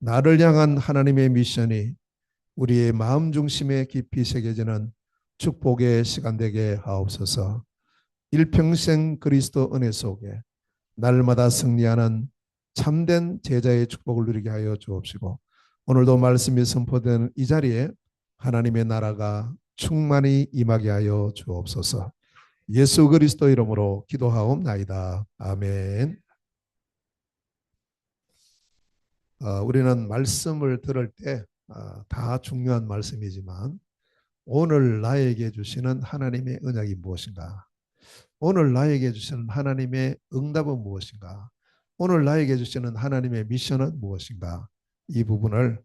나를 향한 하나님의 미션이 우리의 마음 중심에 깊이 새겨지는 축복의 시간 되게 하옵소서. 일평생 그리스도 은혜 속에 날마다 승리하는 참된 제자의 축복을 누리게 하여 주옵시고, 오늘도 말씀이 선포되는 이 자리에 하나님의 나라가 충만히 임하게 하여 주옵소서. 예수 그리스도 이름으로 기도하옵나이다. 아멘. 우리는 말씀을 들을 때 다 중요한 말씀이지만, 오늘 나에게 주시는 하나님의 언약이 무엇인가? 오늘 나에게 주시는 하나님의 응답은 무엇인가? 오늘 나에게 주시는 하나님의 미션은 무엇인가? 이 부분을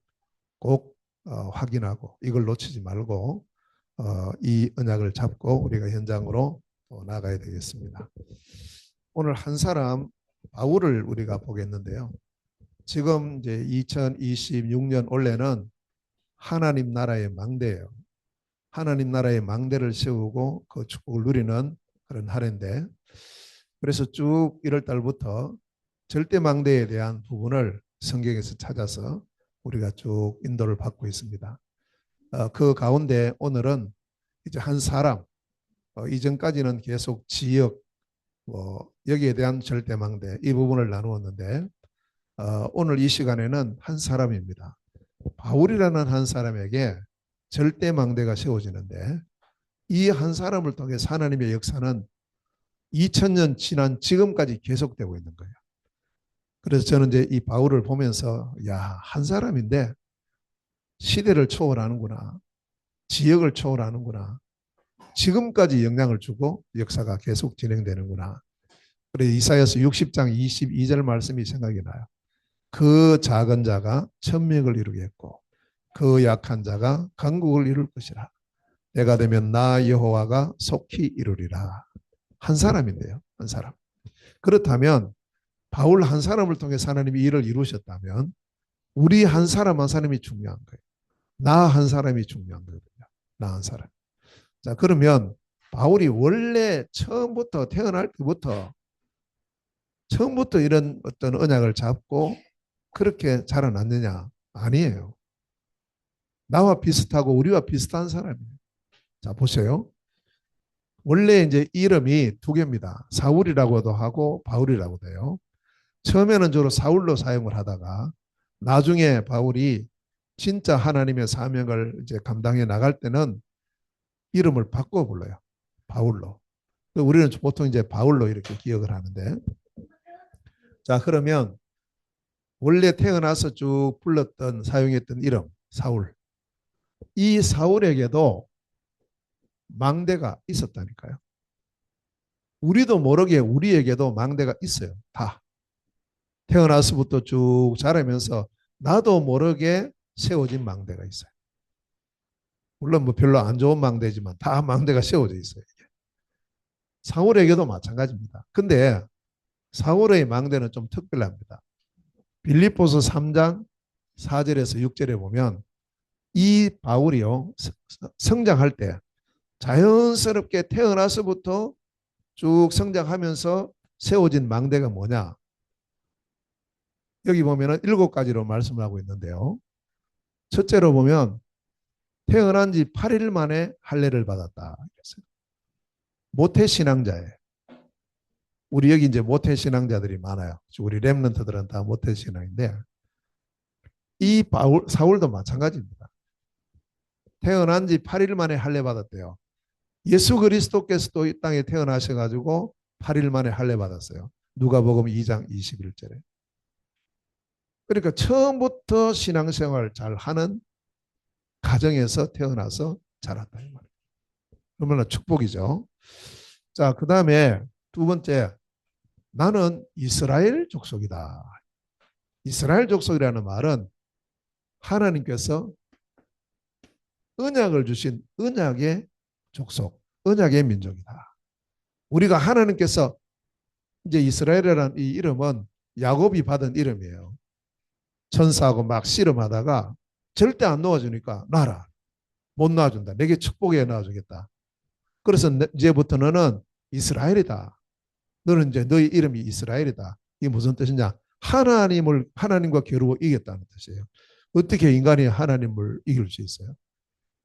꼭 확인하고 이걸 놓치지 말고 이 언약을 잡고 우리가 현장으로 나가야 되겠습니다. 오늘 한 사람 바울을 우리가 보겠는데요. 지금 이제 2026년 올해는 하나님 나라의 망대예요. 하나님 나라의 망대를 세우고 그 축복을 누리는 그런 할애인데, 그래서 쭉 1월 달부터 절대 망대에 대한 부분을 성경에서 찾아서 우리가 쭉 인도를 받고 있습니다. 그 가운데 오늘은 이제 한 사람, 이전까지는 계속 지역, 여기에 대한 절대 망대 이 부분을 나누었는데, 오늘 이 시간에는 한 사람입니다. 바울이라는 한 사람에게 절대 망대가 세워지는데, 이 한 사람을 통해서 하나님의 역사는 2000년 지난 지금까지 계속되고 있는 거예요. 그래서 저는 이제 이 바울을 보면서 한 사람인데 시대를 초월하는구나, 지역을 초월하는구나, 지금까지 영향을 주고 역사가 계속 진행되는구나. 그래서 이사야서 60장 22절 말씀이 생각이 나요. 그 작은 자가 천명을 이루겠고 그 약한 자가 강국을 이룰 것이라. 때가 되면 나 여호와가 속히 이루리라. 한 사람인데요. 한 사람. 그렇다면 바울 한 사람을 통해서 하나님이 일을 이루셨다면 우리 한 사람 한 사람이 중요한 거예요. 나 한 사람이 중요한 거거든요. 나 한 사람. 자, 그러면 바울이 원래 태어날 때부터 처음부터 이런 어떤 언약을 잡고 그렇게 자라났느냐? 아니에요. 나와 비슷하고 우리와 비슷한 사람이에요. 자, 보세요. 원래 이제 이름이 두 개입니다. 사울이라고도 하고 바울이라고도 해요. 처음에는 주로 사울로 사용을 하다가 나중에 바울이 진짜 하나님의 사명을 이제 감당해 나갈 때는 이름을 바꿔 불러요. 바울로. 우리는 보통 이제 바울로 이렇게 기억을 하는데, 자, 그러면 원래 태어나서 쭉 불렀던 사용했던 이름 사울. 이 사울에게도 망대가 있었다니까요. 우리도 모르게 우리에게도 망대가 있어요. 다. 태어나서부터 쭉 자라면서 나도 모르게 세워진 망대가 있어요. 물론 뭐 별로 안 좋은 망대지만 다 망대가 세워져 있어요. 사울에게도 마찬가지입니다. 근데 사울의 망대는 좀 특별합니다. 빌립보서 3장 4절에서 6절에 보면 이 바울이요, 성장할 때 자연스럽게 태어나서부터 쭉 성장하면서 세워진 망대가 뭐냐? 여기 보면은 7가지로 말씀을 하고 있는데요. 첫째로 보면 태어난 지 8일 만에 할례를 받았다. 모태 신앙자예요. 우리 여기 이제 모태 신앙자들이 많아요. 우리 렘넌트들은 다 모태 신앙인데, 이 사울도 마찬가지입니다. 태어난 지 8일 만에 할례 받았대요. 예수 그리스도께서도 이 땅에 태어나셔가지고 8일 만에 할례 받았어요. 누가복음 2장 21절에. 그러니까 처음부터 신앙생활 잘 하는 가정에서 태어나서 자랐다 이 말이에요. 얼마나 축복이죠. 자, 그 다음에 두 번째, 나는 이스라엘 족속이다. 이스라엘 족속이라는 말은 하나님께서 언약을 주신 언약의 족속, 언약의 민족이다. 우리가 하나님께서 이제 이스라엘이라는 이 이름은 야곱이 받은 이름이에요. 천사하고 막 씨름하다가 절대 안 놓아주니까 놔라. 못 놔준다. 내게 축복해 놔주겠다. 그래서 이제부터 너는 이스라엘이다. 너는 이제 너의 이름이 이스라엘이다. 이게 무슨 뜻이냐? 하나님과 겨루어 이겼다는 뜻이에요. 어떻게 인간이 하나님을 이길 수 있어요?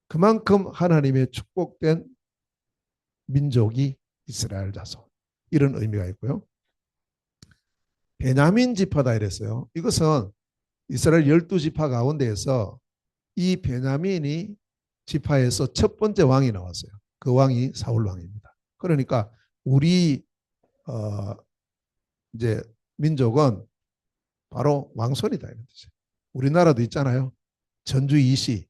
그만큼 하나님의 축복된 민족이 이스라엘 자손. 이런 의미가 있고요. 베냐민 지파다 이랬어요. 이것은 이스라엘 12지파 가운데에서 이 베냐민이 지파에서 첫 번째 왕이 나왔어요. 그 왕이 사울 왕입니다. 그러니까 우리 어, 이제 민족은 바로 왕손이다 이런 뜻이에요. 우리나라도 있잖아요. 전주 이시.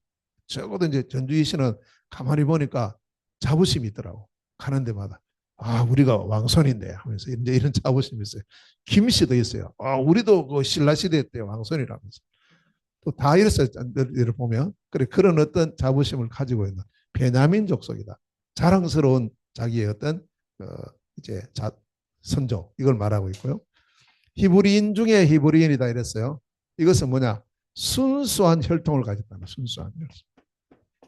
적어도 이제 전주 이시는 가만히 보니까 자부심이 있더라고. 가는 데마다. 아, 우리가 왕손인데 하면서 이제 이런 자부심이 있어요. 김씨도 있어요. 아, 우리도 그 신라 시대 때 왕손이라면서. 또 다 이랬어요. 를 보면. 그래, 그런 어떤 자부심을 가지고 있는 베냐민 족속이다. 자랑스러운 자기의 어떤 이제 선조 이걸 말하고 있고요. 히브리인 중에 히브리인이다 이랬어요. 이것은 뭐냐? 순수한 혈통을 가졌다는 순수한 혈통.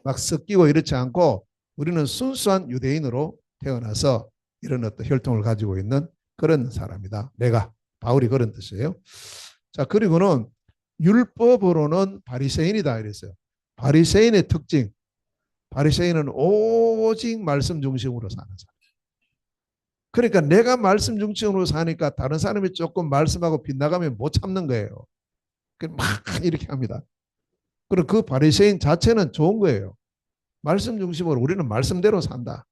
막 섞이고 이렇지 않고 우리는 순수한 유대인으로 태어나서 이런 어떤 혈통을 가지고 있는 그런 사람이다. 내가 바울이 그런 뜻이에요. 자, 그리고는 율법으로는 바리새인이다 이랬어요. 바리새인의 특징. 바리새인은 오직 말씀 중심으로 사는 사람. 그러니까 내가 말씀 중심으로 사니까 다른 사람이 조금 말씀하고 빗나가면 못 참는 거예요. 막 이렇게 합니다. 그리고 그 바리새인 자체는 좋은 거예요. 말씀 중심으로 우리는 말씀대로 산다.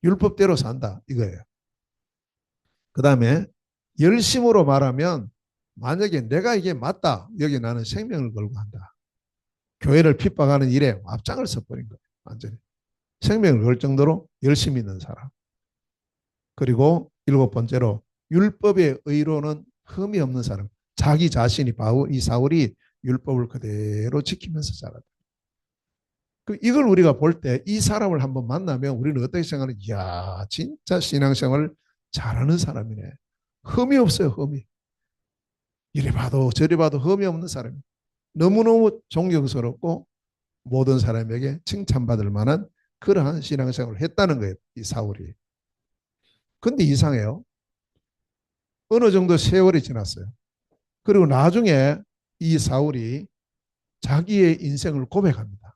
율법대로 산다. 이거예요. 그 다음에 열심으로 말하면 만약에 내가 이게 맞다. 여기 나는 생명을 걸고 한다. 교회를 핍박하는 일에 앞장을 서버린 거예요. 완전히. 생명을 걸 정도로 열심히 있는 사람. 그리고 일곱 번째로 율법의 의로는 흠이 없는 사람. 자기 자신이 이 사울이 율법을 그대로 지키면서 살았다. 이걸 우리가 볼 때 이 사람을 한번 만나면 우리는 어떻게 생각하는? 이야, 진짜 신앙생활 잘하는 사람이네. 흠이 없어요, 흠이. 이리 봐도 저리 봐도 흠이 없는 사람이. 너무너무 존경스럽고 모든 사람에게 칭찬받을 만한 그러한 신앙생활을 했다는 거예요, 이 사울이. 근데 이상해요. 어느 정도 세월이 지났어요. 그리고 나중에 이 사울이 자기의 인생을 고백합니다.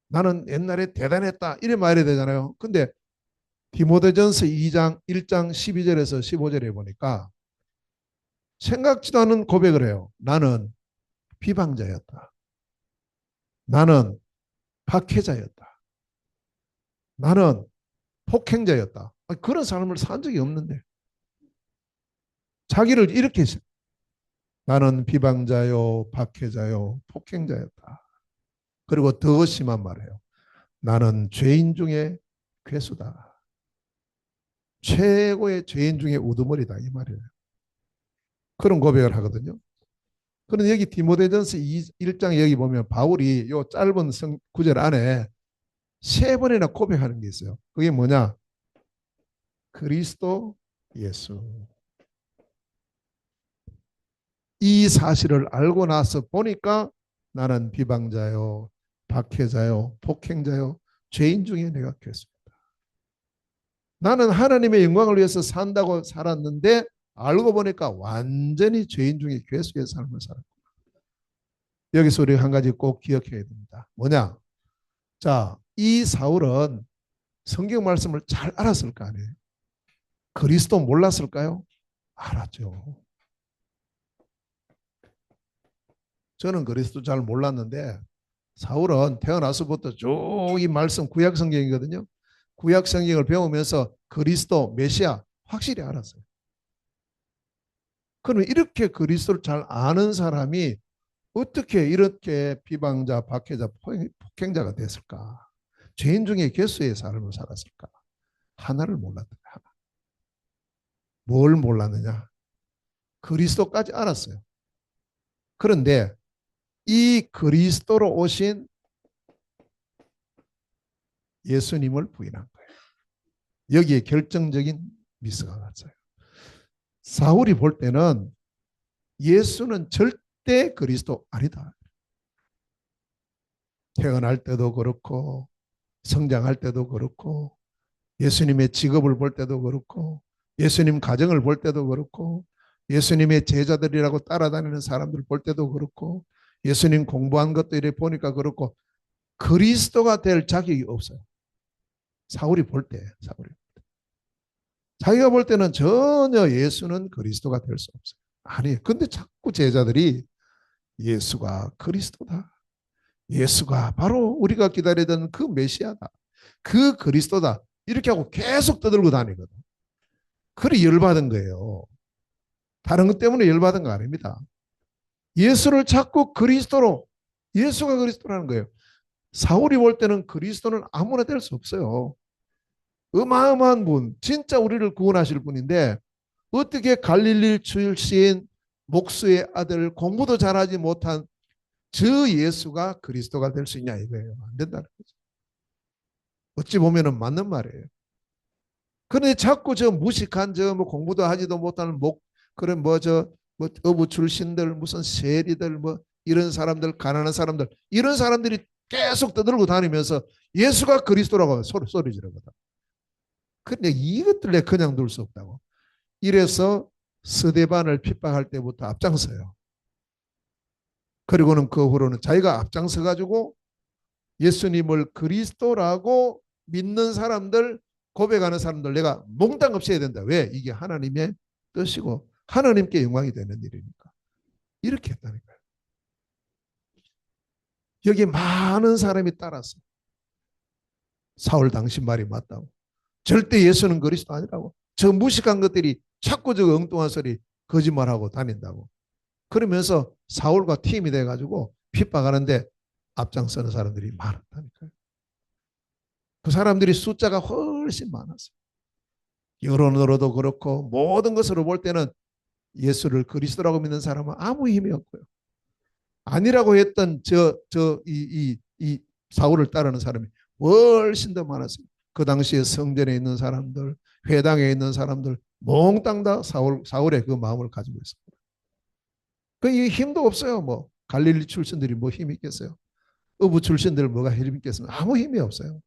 나는 옛날에 대단했다. 이래 말해야 되잖아요. 근데 디모데전서 2장 1장 12절에서 15절에 보니까 생각지도 않은 고백을 해요. 나는 비방자였다. 나는 박해자였다. 나는 폭행자였다. 그런 삶을 산 적이 없는데 자기를 이렇게 나는 비방자요, 박해자요, 폭행자였다. 그리고 더 심한 말이에요. 나는 죄인 중에 괴수다. 최고의 죄인 중에 우두머리다 이 말이에요. 그런 고백을 하거든요. 그런데 여기 디모데전서 1장 여기 보면 바울이 요 짧은 구절 안에 세 번이나 고백하는 게 있어요. 그게 뭐냐? 그리스도 예수. 이 사실을 알고 나서 보니까 나는 비방자요, 박해자요, 폭행자요, 죄인 중에 내가 괴수다. 나는 하나님의 영광을 위해서 산다고 살았는데 알고 보니까 완전히 죄인 중에 괴수의 삶을 살았구나. 여기서 우리 한 가지 꼭 기억해야 됩니다. 뭐냐? 자, 이 사울은 성경 말씀을 잘 알았을 거 아니에요. 그리스도 몰랐을까요? 알았죠. 저는 그리스도 잘 몰랐는데 사울은 태어나서부터 쭉 이 말씀 구약 성경이거든요. 구약 성경을 배우면서 그리스도 메시아 확실히 알았어요. 그러면 이렇게 그리스도를 잘 아는 사람이 어떻게 이렇게 비방자, 박해자, 폭행자가 됐을까? 죄인 중에 괴수의 삶을 살았을까? 하나를 몰랐다. 하나. 뭘 몰랐느냐? 그리스도까지 알았어요. 그런데 이 그리스도로 오신 예수님을 부인한 거예요. 여기에 결정적인 미스가 났어요. 사울이 볼 때는 예수는 절대 그리스도 아니다. 태어날 때도 그렇고 성장할 때도 그렇고 예수님의 직업을 볼 때도 그렇고 예수님 가정을 볼 때도 그렇고 예수님의 제자들이라고 따라다니는 사람들 볼 때도 그렇고 예수님 공부한 것도 이래 보니까 그렇고 그리스도가 될 자격이 없어요. 사울이 볼 때, 사울이. 자기가 볼 때는 전혀 예수는 그리스도가 될 수 없어요. 아니, 근데 자꾸 제자들이 예수가 그리스도다. 예수가 바로 우리가 기다리던 그 메시아다. 그 그리스도다. 이렇게 하고 계속 떠들고 다니거든. 그래 열받은 거예요. 다른 것 때문에 열받은 거 아닙니다. 예수를 자꾸 그리스도로, 예수가 그리스도라는 거예요. 사울이 볼 때는 그리스도는 아무나 될 수 없어요. 어마어마한 분, 진짜 우리를 구원하실 분인데 어떻게 갈릴리 출신 목수의 아들, 공부도 잘하지 못한 저 예수가 그리스도가 될 수 있냐 이거예요. 안 된다는 거죠. 어찌 보면은 맞는 말이에요. 그런데 자꾸 저 무식한 저 뭐 공부도 하지도 못하는 그런 뭐 어부 출신들 무슨 세리들 뭐 이런 사람들 가난한 사람들 이런 사람들이 계속 떠들고 다니면서 예수가 그리스도라고 소리 지르거든. 근데 이것들 내 그냥 둘 수 없다고. 이래서 스데반을 핍박할 때부터 앞장서요. 그리고는 그 후로는 자기가 앞장서 가지고 예수님을 그리스도라고 믿는 사람들 고백하는 사람들 내가 몽땅 없애야 된다. 왜? 이게 하나님의 뜻이고 하나님께 영광이 되는 일이니까. 이렇게 했다니까요. 여기 많은 사람이 따랐어. 사울 당신 말이 맞다고. 절대 예수는 그리스도 아니라고. 저 무식한 것들이 자꾸 저 엉뚱한 소리 거짓말하고 다닌다고. 그러면서 사울과 팀이 돼가지고 핍박하는데 앞장서는 사람들이 많았다니까요. 그 사람들이 숫자가 훨씬 많았어요. 여론으로도 그렇고 모든 것으로 볼 때는 예수를 그리스도라고 믿는 사람은 아무 힘이 없고요. 아니라고 했던 이 사울을 따르는 사람이 훨씬 더 많았어요. 그 당시에 성전에 있는 사람들, 회당에 있는 사람들 몽땅 다 사울의 그 마음을 가지고 있습니다. 그 힘도 없어요. 뭐 갈릴리 출신들이 뭐 힘이 있겠어요? 어부 출신들 뭐가 힘이 있겠습니까? 아무 힘이 없어요.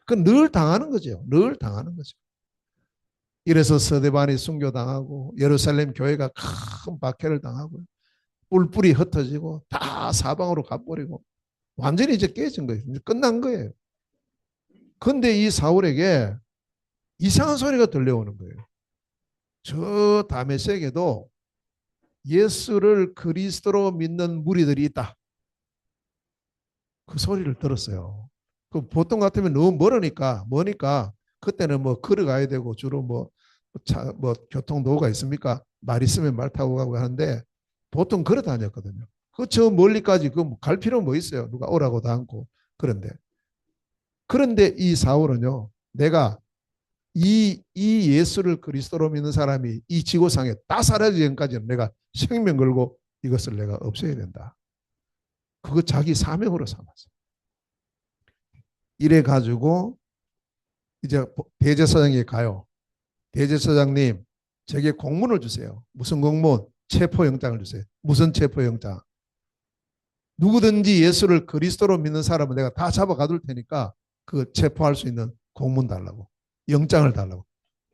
그건 늘 당하는 거죠. 늘 당하는 거죠. 이래서 서대반이 순교당하고 예루살렘 교회가 큰 박해를 당하고 뿔뿔이 흩어지고 다 사방으로 가버리고 완전히 이제 깨진 거예요. 이제 끝난 거예요. 근데 이 사울에게 이상한 소리가 들려오는 거예요. 저 다메섹에도 예수를 그리스도로 믿는 무리들이 있다. 그 소리를 들었어요. 그 보통 같으면 너무 머니까 그때는 뭐 걸어가야 되고 주로 뭐 교통도구가 있습니까? 말 있으면 말 타고 가고 하는데 보통 걸어 다녔거든요. 그 저 멀리까지 그 갈 필요 뭐 있어요? 누가 오라고도 않고. 그런데 이 사울은요. 내가 이 예수를 그리스도로 믿는 사람이 이 지구상에 다 사라지기 전까지는 내가 생명 걸고 이것을 내가 없애야 된다. 그거 자기 사명으로 삼았어. 이래 가지고 이제 대제사장에 가요. 대제사장님, 제게 공문을 주세요. 무슨 공문? 체포영장을 주세요. 무슨 체포영장? 누구든지 예수를 그리스도로 믿는 사람은 내가 다 잡아가둘 테니까 그 체포할 수 있는 공문 달라고. 영장을 달라고.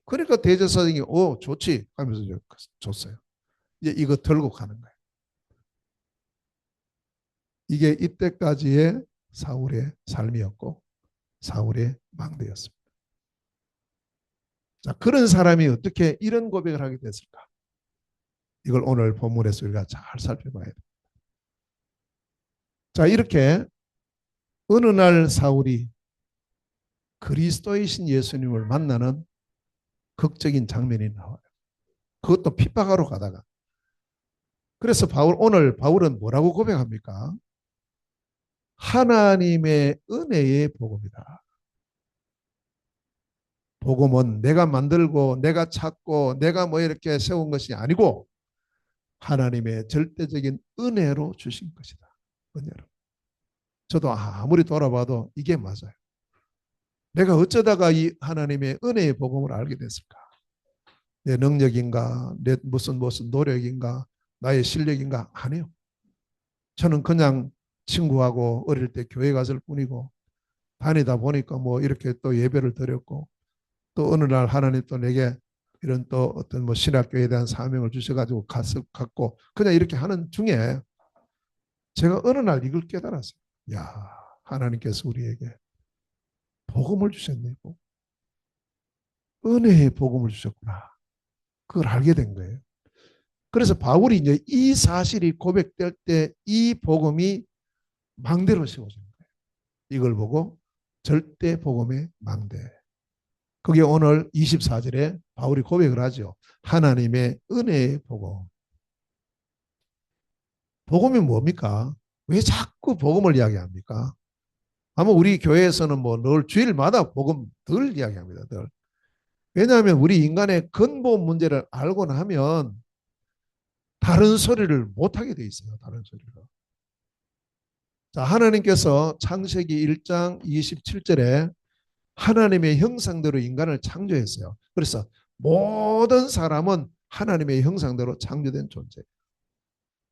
그러니까 대제사장이 좋지 하면서 줬어요. 이제 이거 들고 가는 거예요. 이게 이때까지의 사울의 삶이었고 사울의 망대였습니다. 자, 그런 사람이 어떻게 이런 고백을 하게 됐을까? 이걸 오늘 본문에서 우리가 잘 살펴봐야 됩니다. 자, 이렇게 어느 날 사울이 그리스도이신 예수님을 만나는 극적인 장면이 나와요. 그것도 핍박하러 가다가. 그래서 오늘 바울은 뭐라고 고백합니까? 하나님의 은혜의 복음이다. 복음은 내가 만들고 내가 찾고 내가 뭐 이렇게 세운 것이 아니고 하나님의 절대적인 은혜로 주신 것이다. 은혜로. 저도 아무리 돌아봐도 이게 맞아요. 내가 어쩌다가 이 하나님의 은혜의 복음을 알게 됐을까? 내 능력인가? 내 무슨 노력인가? 나의 실력인가? 아니요. 저는 그냥 친구하고 어릴 때 교회 갔을 뿐이고 다니다 보니까 뭐 이렇게 또 예배를 드렸고 또 어느 날 하나님 또 내게 이런 또 어떤 뭐 신학교에 대한 사명을 주셔가지고 갖고 그냥 이렇게 하는 중에 제가 어느 날 이걸 깨달았어요. 야, 하나님께서 우리에게 복음을 주셨네요. 은혜의 복음을 주셨구나. 그걸 알게 된 거예요. 그래서 바울이 이제 이 사실이 고백될 때 이 복음이 망대로 세워진 거예요. 이걸 보고 절대 복음의 망대. 그게 오늘 24절에 바울이 고백을 하죠. 하나님의 은혜의 복음. 복음이 뭡니까? 왜 자꾸 복음을 이야기합니까? 아마 우리 교회에서는 뭐 늘 주일마다 복음 늘 이야기합니다. 늘. 왜냐하면 우리 인간의 근본 문제를 알고 나면 다른 소리를 못하게 돼 있어요. 다른 소리를. 자, 하나님께서 창세기 1장 27절에 하나님의 형상대로 인간을 창조했어요. 그래서 모든 사람은 하나님의 형상대로 창조된 존재.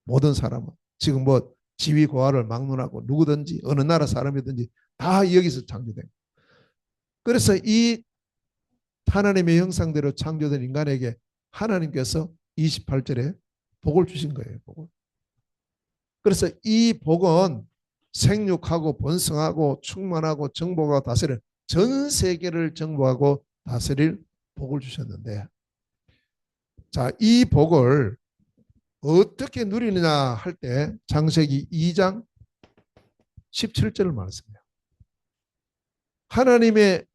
모든 사람은. 지금 뭐 지위 고하를 막론하고 누구든지 어느 나라 사람이든지 다 여기서 창조된. 그래서 이 하나님의 형상대로 창조된 인간에게 하나님께서 28절에 복을 주신 거예요. 복을. 그래서 이 복은 생육하고 번성하고 충만하고 정복하고 다스릴 전 세계를 정복하고 다스릴 복을 주셨는데, 자, 이 복을 어떻게 누리느냐 할 때 창세기 2장 17절을 말씀해요. 하나님의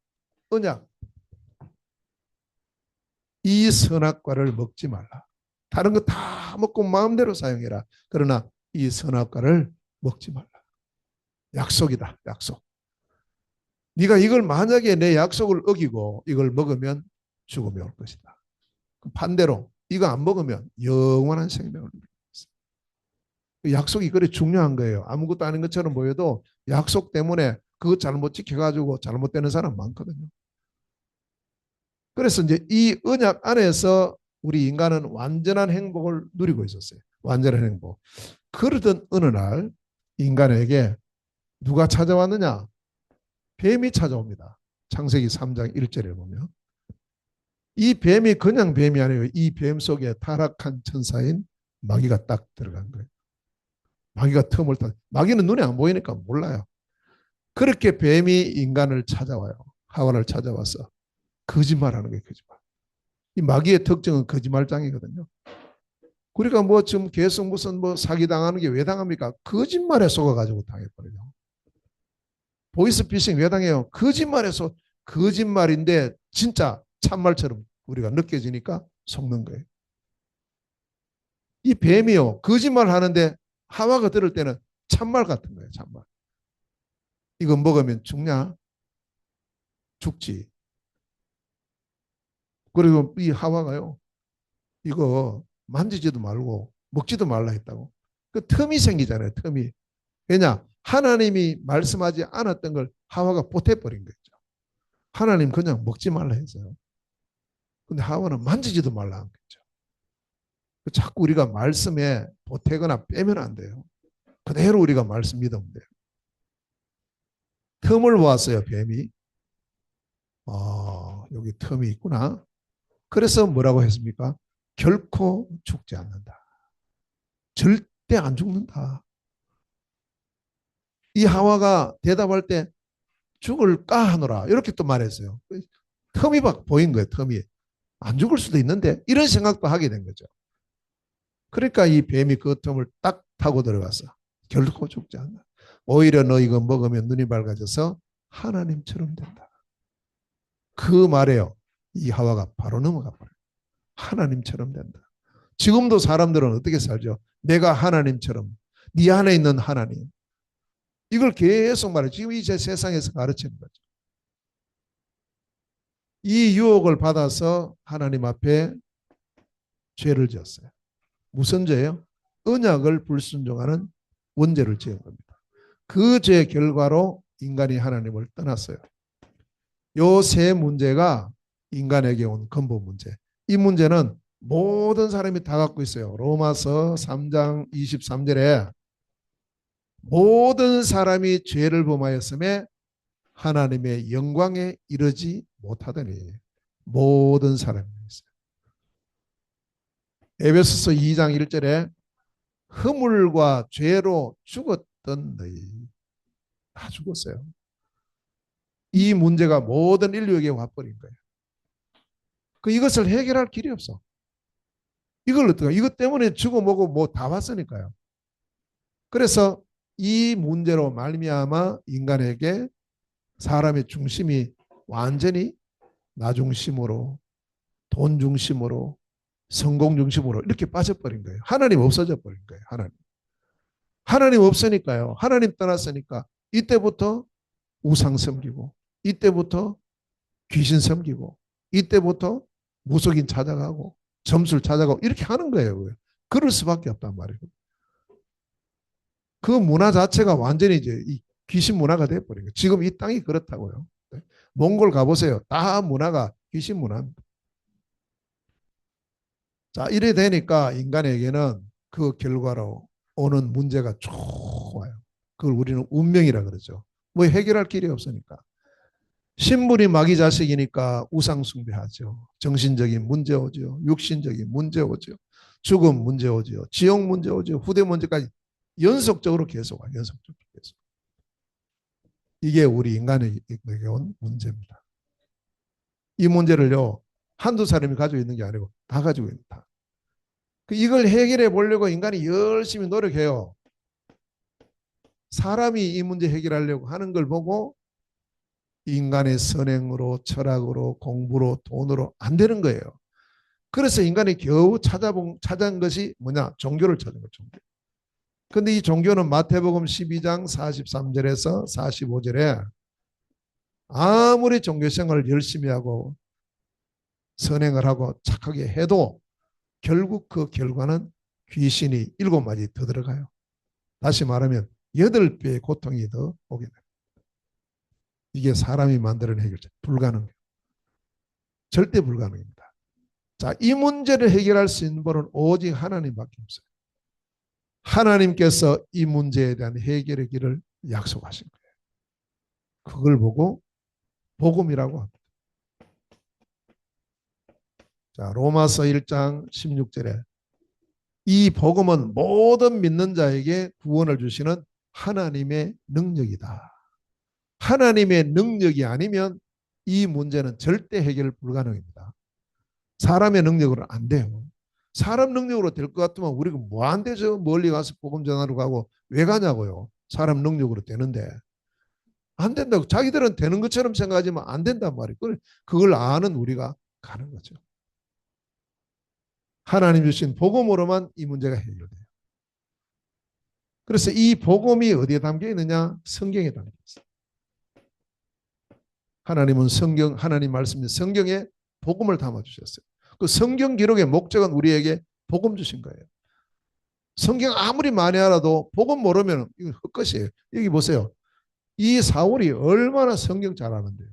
언약, 이 선악과를 먹지 말라. 다른 거 다 먹고 마음대로 사용해라. 그러나 이 선악과를 먹지 말라. 약속이다. 약속. 네가 이걸 만약에 내 약속을 어기고 이걸 먹으면 죽음이 올 것이다. 반대로 이거 안 먹으면 영원한 생명을 누릴 것이다. 약속이 그래 중요한 거예요. 아무것도 아닌 것처럼 보여도 약속 때문에 그거 잘못 지켜가지고 잘못되는 사람 많거든요. 그래서 이제 이 언약 안에서 우리 인간은 완전한 행복을 누리고 있었어요. 완전한 행복. 그러던 어느 날 인간에게 누가 찾아왔느냐? 뱀이 찾아옵니다. 창세기 3장 1절에 보면. 이 뱀이 그냥 뱀이 아니에요. 이 뱀 속에 타락한 천사인 마귀가 딱 들어간 거예요. 마귀가 틈을 타. 마귀는 눈에 안 보이니까 몰라요. 그렇게 뱀이 인간을 찾아와요. 하와를 찾아와서 거짓말하는 거예요. 거짓말. 이 마귀의 특징은 거짓말장이거든요. 그러니까 뭐 지금 계속 무슨 뭐 사기 당하는 게 왜 당합니까? 거짓말에 속아가지고 당해버려요. 보이스피싱 왜 당해요? 거짓말에서 거짓말인데 진짜 참말처럼 우리가 느껴지니까 속는 거예요. 이 뱀이요. 거짓말 하는데 하와가 들을 때는 참말 같은 거예요. 참말. 이거 먹으면 죽냐? 죽지. 그리고 이 하와가요. 이거 만지지도 말고 먹지도 말라 했다고. 그 틈이 생기잖아요. 틈이. 왜냐? 하나님이 말씀하지 않았던 걸 하와가 보태버린 거죠. 하나님 그냥 먹지 말라 했어요. 근데 하와는 만지지도 말라 한 거죠. 자꾸 우리가 말씀에 보태거나 빼면 안 돼요. 그대로 우리가 말씀 믿으면 돼요. 틈을 보았어요. 뱀이. 여기 틈이 있구나. 그래서 뭐라고 했습니까? 결코 죽지 않는다. 절대 안 죽는다. 이 하와가 대답할 때 죽을까 하노라 이렇게 또 말했어요. 틈이 막 보인 거예요. 틈이. 안 죽을 수도 있는데 이런 생각도 하게 된 거죠. 그러니까 이 뱀이 그 틈을 딱 타고 들어가서 결코 죽지 않는다. 오히려 너 이거 먹으면 눈이 밝아져서 하나님처럼 된다. 그 말에요. 이 하와가 바로 넘어가 버려요. 하나님처럼 된다. 지금도 사람들은 어떻게 살죠? 내가 하나님처럼. 네 안에 있는 하나님. 이걸 계속 말해요. 지금 이 세상에서 가르치는 거죠. 이 유혹을 받아서 하나님 앞에 죄를 지었어요. 무슨 죄요? 언약을 불순종하는 원죄를 지은 겁니다. 그 죄 결과로 인간이 하나님을 떠났어요. 요 세 문제가 인간에게 온 근본 문제. 이 문제는 모든 사람이 다 갖고 있어요. 로마서 3장 23절에 모든 사람이 죄를 범하였음에 하나님의 영광에 이르지 못하더니 모든 사람이 있어요. 에베소서 2장 1절에 허물과 죄로 죽었던 너희 다 죽었어요. 이 문제가 모든 인류에게 와버린 거예요. 이것을 해결할 길이 없어. 이걸 어떡해? 이것 때문에 죽어먹고 뭐 다 왔으니까요. 그래서 이 문제로 말미암아 인간에게 사람의 중심이 완전히 나 중심으로, 돈 중심으로, 성공 중심으로 이렇게 빠져버린 거예요. 하나님 없어져 버린 거예요. 하나님 없으니까요. 하나님 떠났으니까 이때부터 우상 섬기고, 이때부터 귀신 섬기고, 이때부터 무속인 찾아가고 점술 찾아가고 이렇게 하는 거예요. 그럴 수밖에 없단 말이에요. 그 문화 자체가 완전히 이제 이 귀신 문화가 돼버린 거예요. 지금 이 땅이 그렇다고요. 몽골 가보세요. 다 문화가 귀신 문화입니다. 자, 이래 되니까 인간에게는 그 결과로 오는 문제가 쭉 와요. 그걸 우리는 운명이라 그러죠. 뭐 해결할 길이 없으니까. 신분이 마귀 자식이니까 우상 숭배하죠. 정신적인 문제 오죠. 육신적인 문제 오죠. 죽음 문제 오죠. 지옥 문제 오죠. 후대 문제까지 연속적으로 계속 와요. 연속적으로 계속. 이게 우리 인간에게 온 문제입니다. 이 문제를요, 한두 사람이 가지고 있는 게 아니고 다 가지고 있다. 이걸 해결해 보려고 인간이 열심히 노력해요. 사람이 이 문제 해결하려고 하는 걸 보고 인간의 선행으로, 철학으로, 공부로, 돈으로 안 되는 거예요. 그래서 인간이 겨우 찾은 것이 뭐냐? 종교를 찾은 거죠. 종교. 근데 이 종교는 마태복음 12장 43절에서 45절에 아무리 종교생활을 열심히 하고 선행을 하고 착하게 해도 결국 그 결과는 귀신이 7마디 더 들어가요. 다시 말하면 8배의 고통이 더 오게 돼요. 이게 사람이 만드는 해결책. 불가능해요. 절대 불가능입니다. 자, 이 문제를 해결할 수 있는 분은 오직 하나님밖에 없어요. 하나님께서 이 문제에 대한 해결의 길을 약속하신 거예요. 그걸 보고 복음이라고 합니다. 자, 로마서 1장 16절에 이 복음은 모든 믿는 자에게 구원을 주시는 하나님의 능력이다. 하나님의 능력이 아니면 이 문제는 절대 해결 불가능입니다. 사람의 능력으로는 안 돼요. 사람 능력으로 될 것 같으면 우리가 뭐 안 되죠? 멀리 가서 복음 전하러 가고 왜 가냐고요. 사람 능력으로 되는데. 안 된다고. 자기들은 되는 것처럼 생각하지만 안 된단 말이에요. 그걸 아는 우리가 가는 거죠. 하나님 주신 복음으로만 이 문제가 해결돼요. 그래서 이 복음이 어디에 담겨 있느냐? 성경에 담겨 있어요. 하나님은 하나님 말씀인 성경에 복음을 담아주셨어요. 그 성경 기록의 목적은 우리에게 복음 주신 거예요. 성경 아무리 많이 알아도 복음 모르면 이거 헛것이에요. 여기 보세요. 이 사울이 얼마나 성경 잘 아는데요.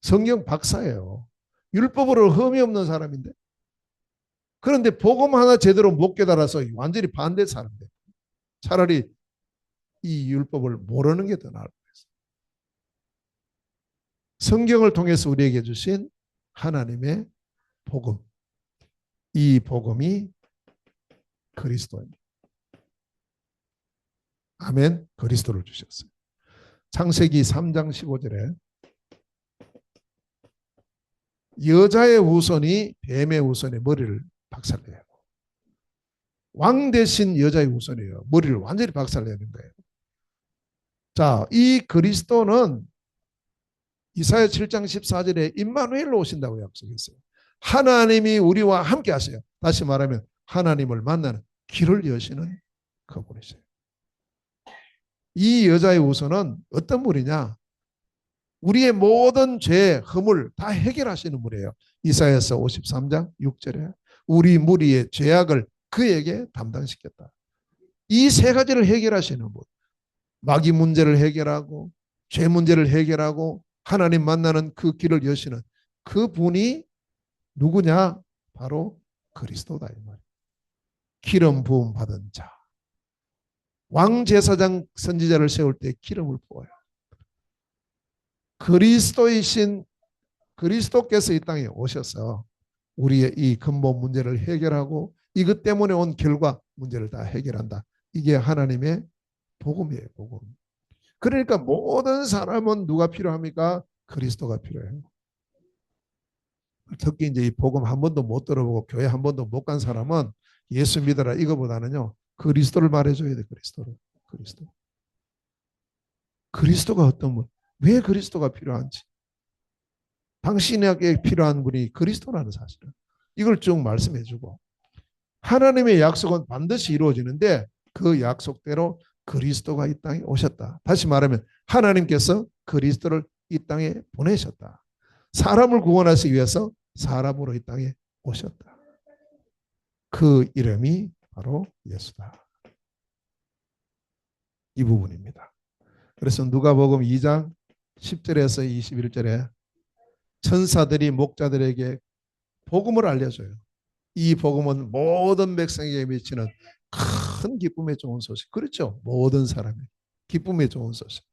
성경 박사예요. 율법으로 흠이 없는 사람인데. 그런데 복음 하나 제대로 못 깨달아서 완전히 반대 사람들. 차라리 이 율법을 모르는 게 더 나을 거예요. 성경을 통해서 우리에게 주신 하나님의 복음. 이 복음이 그리스도입니다. 아멘. 그리스도를 주셨어요. 창세기 3장 15절에 여자의 후손이 뱀의 후손의 머리를 박살내요. 왕 대신 여자의 후손이에요. 머리를 완전히 박살내는 거예요. 자, 이 그리스도는 이사야 7장 14절에 임마누엘로 오신다고 약속했어요. 하나님이 우리와 함께 하세요. 다시 말하면 하나님을 만나는 길을 여시는 그분이세요. 이 여자의 후손은 어떤 분이냐? 우리의 모든 죄, 허물 다 해결하시는 분이에요. 이사야서 53장 6절에 우리 무리의 죄악을 그에게 담당시켰다. 이 세 가지를 해결하시는 분. 마귀 문제를 해결하고 죄 문제를 해결하고 하나님 만나는 그 길을 여시는 그 분이 누구냐? 바로 그리스도다 이 말이에요. 기름 부음 받은 자. 왕제사장 선지자를 세울 때 기름을 부어요. 그리스도이신 그리스도께서 이 땅에 오셔서 우리의 이 근본 문제를 해결하고 이것 때문에 온 결과 문제를 다 해결한다. 이게 하나님의 복음이에요. 복음. 그러니까 모든 사람은 누가 필요합니까? 그리스도가 필요해요. 특히 이제 이 복음 한 번도 못 들어보고 교회 한 번도 못 간 사람은 예수 믿어라 이거보다는요. 그리스도를 말해줘야 돼. 그리스도를. 그리스도. 그리스도가 어떤 분? 왜 그리스도가 필요한지. 당신에게 필요한 분이 그리스도라는 사실을. 이걸 쭉 말씀해주고 하나님의 약속은 반드시 이루어지는데 그 약속대로 그리스도가 이 땅에 오셨다. 다시 말하면 하나님께서 그리스도를 이 땅에 보내셨다. 사람을 구원하시기 위해서 사람으로 이 땅에 오셨다. 그 이름이 바로 예수다. 이 부분입니다. 그래서 누가복음 2장 10절에서 21절에 천사들이 목자들에게 복음을 알려줘요. 이 복음은 모든 백성에게 미치는 큰 기쁨의 좋은 소식. 그렇죠? 모든 사람의 기쁨의 좋은 소식.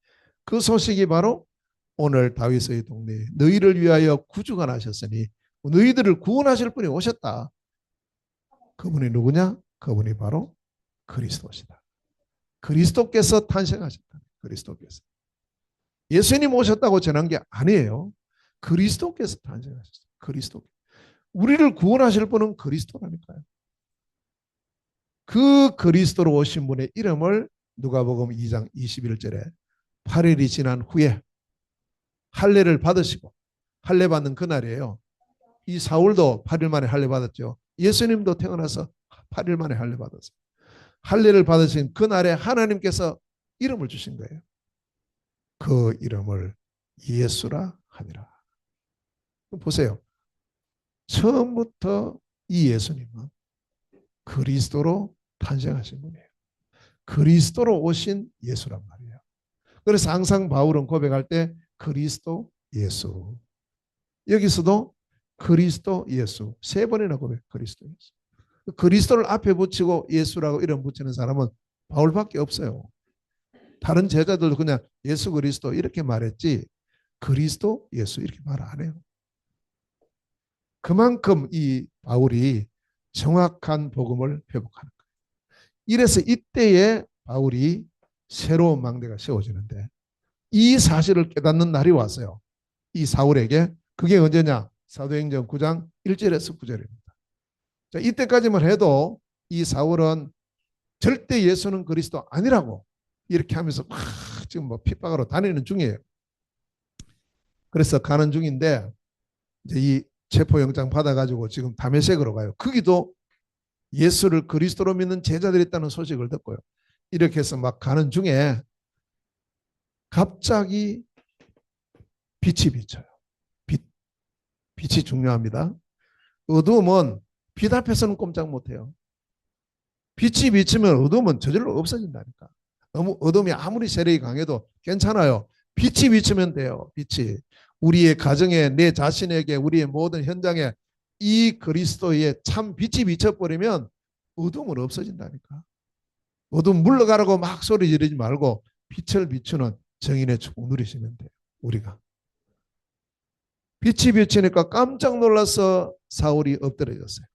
그 소식이 바로 오늘 다윗의 동네에 너희를 위하여 구주가 나셨으니 너희들을 구원하실 분이 오셨다. 그분이 누구냐? 그분이 바로 그리스도시다. 그리스도께서 탄생하셨다. 그리스도께서. 예수님 오셨다고 전한 게 아니에요. 그리스도께서 탄생하셨어요. 그리스도. 우리를 구원하실 분은 그리스도라니까요. 그 그리스도로 오신 분의 이름을 누가복음 2장 21절에 8일이 지난 후에 할례를 받으시고 할례 받는 그날이에요. 이 사울도 8일 만에 할례 받았죠. 예수님도 태어나서 8일 만에 할례 받았어요. 할례를 받으신 그날에 하나님께서 이름을 주신 거예요. 그 이름을 예수라 하니라. 보세요. 처음부터 이 예수님은 그리스도로 탄생하신 분이에요. 그리스도로 오신 예수란 말이에요. 그래서 항상 바울은 고백할 때 그리스도 예수. 여기서도 그리스도 예수. 세 번이나 고백. 그리스도 예수. 그리스도를 앞에 붙이고 예수라고 이름 붙이는 사람은 바울밖에 없어요. 다른 제자들도 그냥 예수 그리스도 이렇게 말했지 그리스도 예수 이렇게 말 안 해요. 그만큼 이 바울이 정확한 복음을 회복하는 거예요. 이래서 이때에 바울이 새로운 망대가 세워지는데 이 사실을 깨닫는 날이 왔어요. 이 사울에게. 그게 언제냐? 사도행전 9장 1절에서 9절입니다. 자, 이때까지만 해도 이 사울은 절대 예수는 그리스도 아니라고 이렇게 하면서 막 지금 뭐 핍박하러 다니는 중이에요. 그래서 가는 중인데 이제 이 체포영장 받아가지고 지금 다메섹으로 가요. 거기도 예수를 그리스도로 믿는 제자들이 있다는 소식을 듣고요. 이렇게 해서 막 가는 중에 갑자기 빛이 비쳐요. 빛이 중요합니다. 어두움은 빛 앞에서는 꼼짝 못해요. 빛이 비치면 어두움은 저절로 없어진다니까. 어둠이 아무리 세력이 강해도 괜찮아요. 빛이 비치면 돼요. 빛이. 우리의 가정에 내 자신에게 우리의 모든 현장에 이 그리스도의 참 빛이 비쳐버리면 어둠은 없어진다니까. 어둠 물러가라고 막 소리 지르지 말고 빛을 비추는 정인의 축복 누리시면 돼요. 우리가. 빛이 비치니까 깜짝 놀라서 사울이 엎드려졌어요.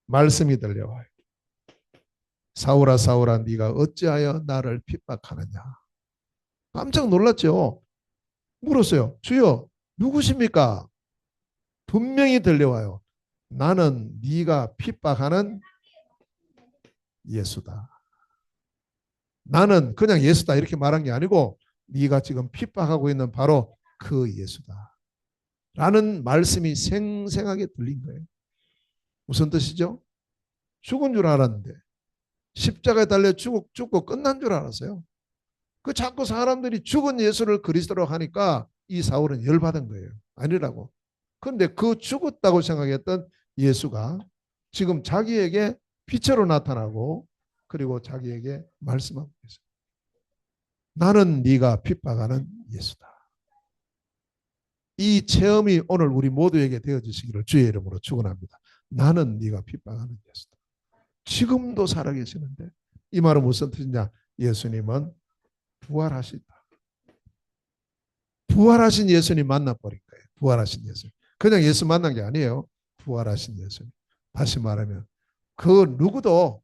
말씀이 들려와요. 사울아 사울아 네가 어찌하여 나를 핍박하느냐. 깜짝 놀랐죠. 물었어요. 주여 누구십니까? 분명히 들려와요. 나는 네가 핍박하는 예수다. 나는 그냥 예수다 이렇게 말한 게 아니고 네가 지금 핍박하고 있는 바로 그 예수다. 라는 말씀이 생생하게 들린 거예요. 무슨 뜻이죠? 죽은 줄 알았는데 십자가에 달려 죽고 끝난 줄 알았어요. 그 자꾸 사람들이 죽은 예수를 그리스도로 하니까 이 사울은 열받은 거예요. 아니라고. 그런데 그 죽었다고 생각했던 예수가 지금 자기에게 빛으로 나타나고 그리고 자기에게 말씀하고 있어요. 나는 네가 핍박하는 예수다. 이 체험이 오늘 우리 모두에게 되어지시기를 주의 이름으로 축원합니다. 나는 네가 핍박하는 예수다. 지금도 살아계시는데 이 말은 무슨 뜻이냐? 예수님은 부활하신다. 부활하신 예수님 만나버린 거예요. 부활하신 예수님. 그냥 예수 만난 게 아니에요. 부활하신 예수님. 다시 말하면 그 누구도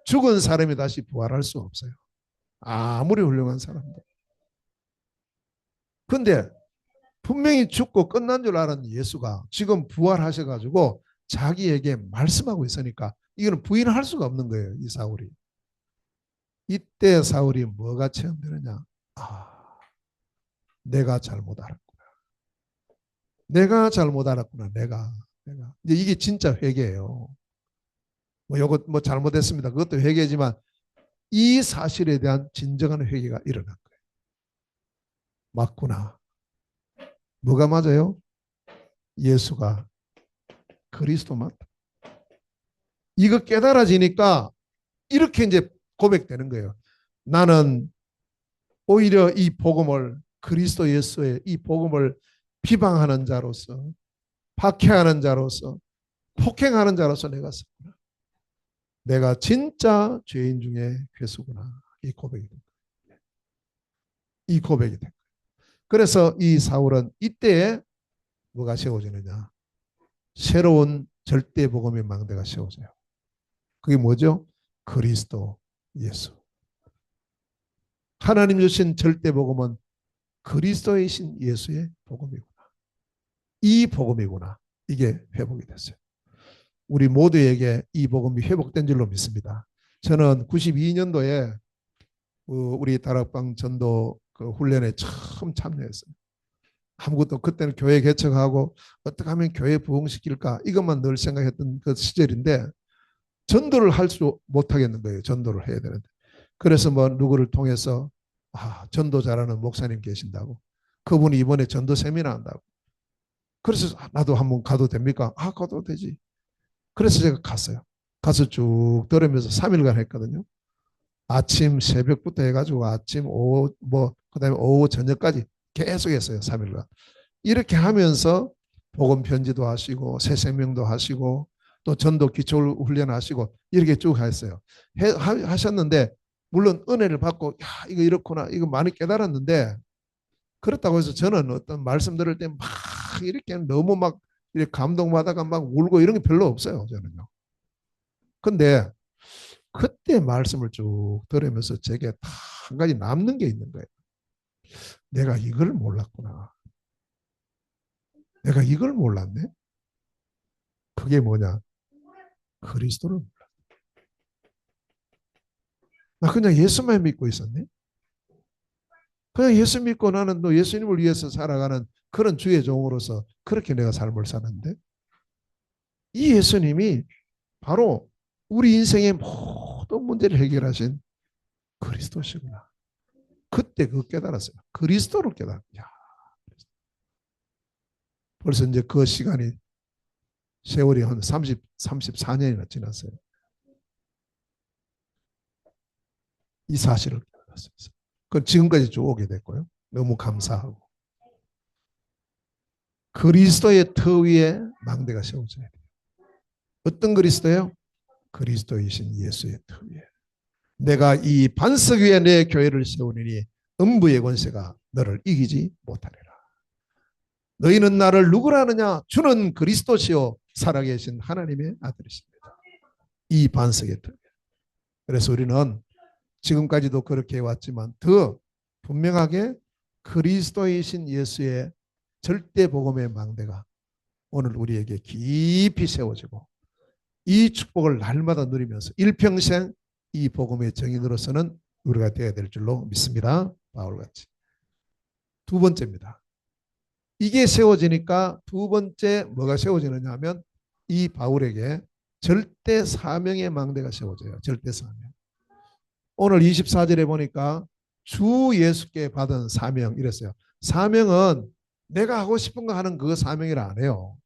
죽은 사람이 다시 부활할 수 없어요. 아무리 훌륭한 사람도. 근데 분명히 죽고 끝난 줄 알았는 예수가 지금 부활하셔가지고 자기에게 말씀하고 있으니까 이거는 부인할 수가 없는 거예요. 이 사울이. 이때 사울이 뭐가 체험되느냐. 아, 내가 잘못 알았구나. 내가 잘못 알았구나. 내가. 이제 이게 진짜 회개예요. 뭐 요거 뭐 잘못했습니다. 그것도 회개지만 이 사실에 대한 진정한 회개가 일어난 거예요. 맞구나. 뭐가 맞아요? 예수가 그리스도 맞다. 이거 깨달아지니까 이렇게 이제 고백되는 거예요. 나는 오히려 이 복음을 그리스도 예수의 이 복음을 비방하는 자로서 박해하는 자로서 폭행하는 자로서 내가 썼구나. 내가 진짜 죄인 중에 괴수구나. 이 고백이 된 거예요. 이 고백이 된 거예요. 그래서 이 사울은 이때에 뭐가 세워지느냐. 새로운 절대 복음의 망대가 세워져요. 그게 뭐죠? 그리스도 예수. 하나님 주신 절대 복음은 그리스도이신 예수의 복음이구나. 이 복음이구나. 이게 회복이 됐어요. 우리 모두에게 이 복음이 회복된 줄로 믿습니다. 저는 92년도에 우리 다락방 전도 그 훈련에 처음 참여했어요. 아무것도 그때는 교회 개척하고 어떻게 하면 교회 부흥시킬까 이것만 늘 생각했던 그 시절인데 전도를 할 수 못하겠는 거예요. 전도를 해야 되는데. 그래서 뭐 누구를 통해서 전도 잘하는 목사님 계신다고. 그분이 이번에 전도 세미나 한다고. 그래서 나도 한번 가도 됩니까? 가도 되지. 그래서 제가 갔어요. 가서 쭉 들으면서 3일간 했거든요. 아침 새벽부터 해가지고 아침 오후 그다음에 오후 저녁까지 계속 했어요. 3일간. 이렇게 하면서 복음 편지도 하시고 새 생명도 하시고 또 전도 기초 훈련 하시고 이렇게 쭉 했어요. 하셨는데 물론 은혜를 받고 이거 이렇구나 이거 많이 깨달았는데 그렇다고 해서 저는 어떤 말씀 들을 때 막 이렇게 너무 막 이렇게 감동받아가 막 울고 이런 게 별로 없어요. 저는요. 근데 그때 말씀을 쭉 들으면서 제게 한 가지 남는 게 있는 거예요. 내가 이걸 몰랐구나. 내가 이걸 몰랐네. 그게 뭐냐? 그리스도를 몰랐네. 나 그냥 예수만 믿고 있었네. 그냥 예수 믿고 나는 또 예수님을 위해서 살아가는 그런 주의 종으로서 그렇게 내가 삶을 사는데 이 예수님이 바로 우리 인생의 모든 문제를 해결하신 그리스도시구나. 그때 그거 깨달았어요. 그리스도를 깨달았어요. 벌써 이제 그 시간이 세월이 한 34년이나 지났어요. 이 사실을 깨달았어요. 그 지금까지 쭉 오게 됐고요. 너무 감사하고. 그리스도의 터 위에 망대가 세워져야 돼요. 어떤 그리스도요? 그리스도이신 예수의 터 위에. 내가 이 반석 위에 내 교회를 세우리니 음부의 권세가 너를 이기지 못하리라. 너희는 나를 누구라 하느냐? 주는 그리스도시요 살아계신 하나님의 아들이십니다. 이 반석의 터 위에. 그래서 우리는 지금까지도 그렇게 해왔지만 더 분명하게 그리스도이신 예수의 절대 복음의 망대가 오늘 우리에게 깊이 세워지고 이 축복을 날마다 누리면서 일평생 이 복음의 증인으로서는 우리가 되어야 될 줄로 믿습니다. 바울같이. 두 번째입니다. 이게 세워지니까 두 번째 뭐가 세워지느냐 하면 이 바울에게 절대 사명의 망대가 세워져요. 절대 사명. 오늘 24절에 보니까 주 예수께 받은 사명 이랬어요. 사명은 내가 하고 싶은 거 하는 그 사명이라 안 해요.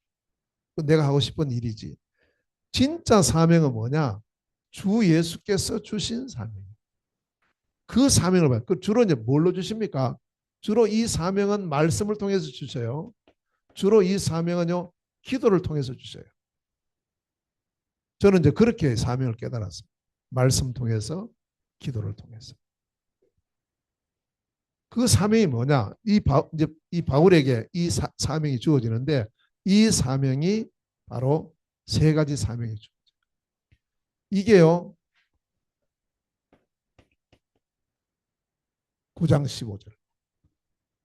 내가 하고 싶은 일이지. 진짜 사명은 뭐냐? 주 예수께서 주신 사명. 그 사명을 봐요. 그 주로 이제 뭘로 주십니까? 주로 이 사명은 말씀을 통해서 주셔요. 주로 이 사명은요, 기도를 통해서 주셔요. 저는 이제 그렇게 사명을 깨달았어요. 말씀 통해서, 기도를 통해서. 그 사명이 뭐냐? 이제 이 바울에게 이 사명이 주어지는데 이 사명이 바로 세 가지 사명이 주어져요. 이게요. 9장 15절.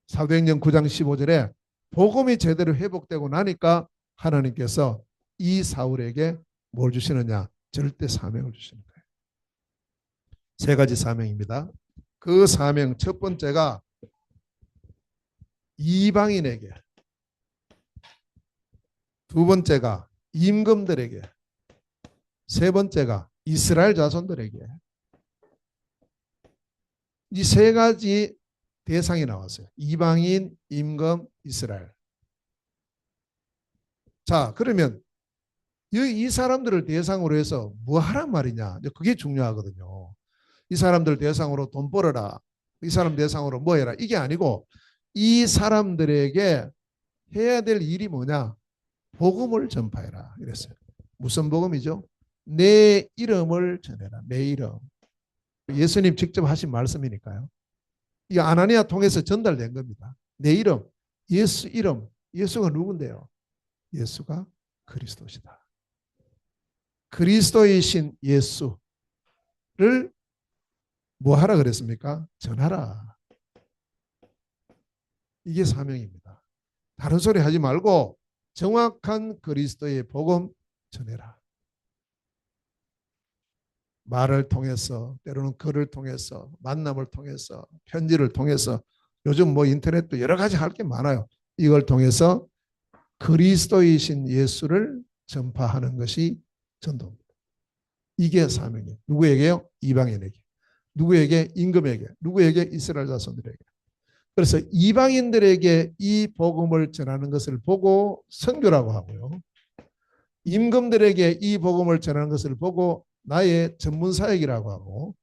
사도행전 9장 15절에 복음이 제대로 회복되고 나니까 하나님께서 이 사울에게 뭘 주시느냐? 절대 사명을 주시는 거예요. 세 가지 사명입니다. 그 사명 첫 번째가 이방인에게, 두 번째가 임금들에게, 세 번째가 이스라엘 자손들에게. 이 세 가지 대상이 나왔어요. 이방인, 임금, 이스라엘. 자, 그러면 이 사람들을 대상으로 해서 뭐 하란 말이냐? 그게 중요하거든요. 이 사람들 대상으로 돈 벌어라. 이 사람 대상으로 뭐 해라. 이게 아니고 이 사람들에게 해야 될 일이 뭐냐? 복음을 전파해라. 이랬어요. 무슨 복음이죠? 내 이름을 전해라. 내 이름. 예수님 직접 하신 말씀이니까요. 이 아나니아 통해서 전달된 겁니다. 내 이름, 예수 이름. 예수가 누군데요? 예수가 그리스도시다. 그리스도이신 예수를 뭐 하라 그랬습니까? 전하라. 이게 사명입니다. 다른 소리 하지 말고 정확한 그리스도의 복음 전해라. 말을 통해서, 때로는 글을 통해서, 만남을 통해서, 편지를 통해서, 요즘 뭐 인터넷도 여러 가지 할 게 많아요. 이걸 통해서 그리스도이신 예수를 전파하는 것이 전도입니다. 이게 사명이에요. 누구에게요? 이방인에게. 누구에게? 임금에게. 누구에게? 이스라엘 자손들에게. 그래서 이방인들에게 이 복음을 전하는 것을 보고 선교라고 하고요. 임금들에게 이 복음을 전하는 것을 보고 나의 전문 사역이라고 하고,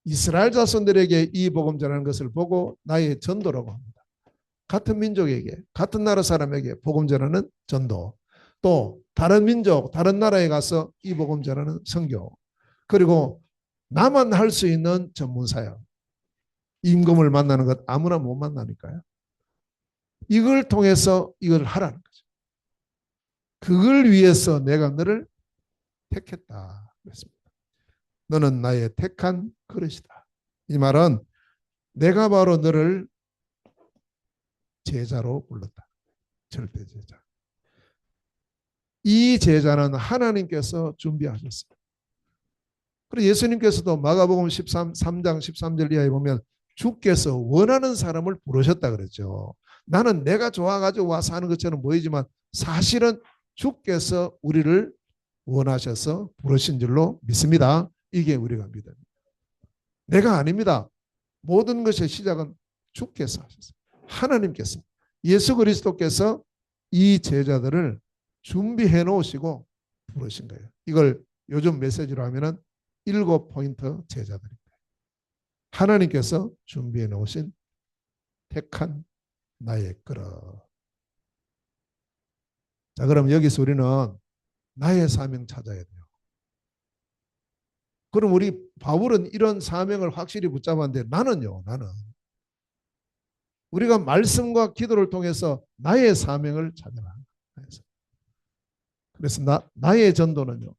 이스라엘 자손들에게 이 복음 전하는 것을 보고 나의 전도라고 합니다. 같은 민족에게, 같은 나라 사람에게 복음 전하는 전도, 또 다른 민족, 다른 나라에 가서 이 복음 전하는 선교, 그리고 나만 할 수 있는 전문 사역. 임금을 만나는 것 아무나 못 만나니까요. 이걸 통해서 이걸 하라는 거죠. 그걸 위해서 내가 너를 택했다. 그랬습니다. 너는 나의 택한 그릇이다. 이 말은 내가 바로 너를 제자로 불렀다. 절대 제자. 이 제자는 하나님께서 준비하셨어요. 그리고 예수님께서도 마가복음 3장 13절 이하에 보면 주께서 원하는 사람을 부르셨다 그랬죠. 나는 내가 좋아가지고 와서 하는 것처럼 보이지만 사실은 주께서 우리를 원하셔서 부르신 줄로 믿습니다. 이게 우리가 믿음입니다. 내가 아닙니다. 모든 것의 시작은 주께서 하셨어요. 하나님께서, 예수 그리스도께서 이 제자들을 준비해 놓으시고 부르신 거예요. 이걸 요즘 메시지로 하면은 7포인트 제자들입니다. 하나님께서 준비해 놓으신 택한 나의 그릇. 자, 그럼 여기서 우리는 나의 사명 찾아야 돼요. 그럼 우리 바울은 이런 사명을 확실히 붙잡았는데 나는요, 나는 우리가 말씀과 기도를 통해서 나의 사명을 찾아라. 그래서 나의 전도는요,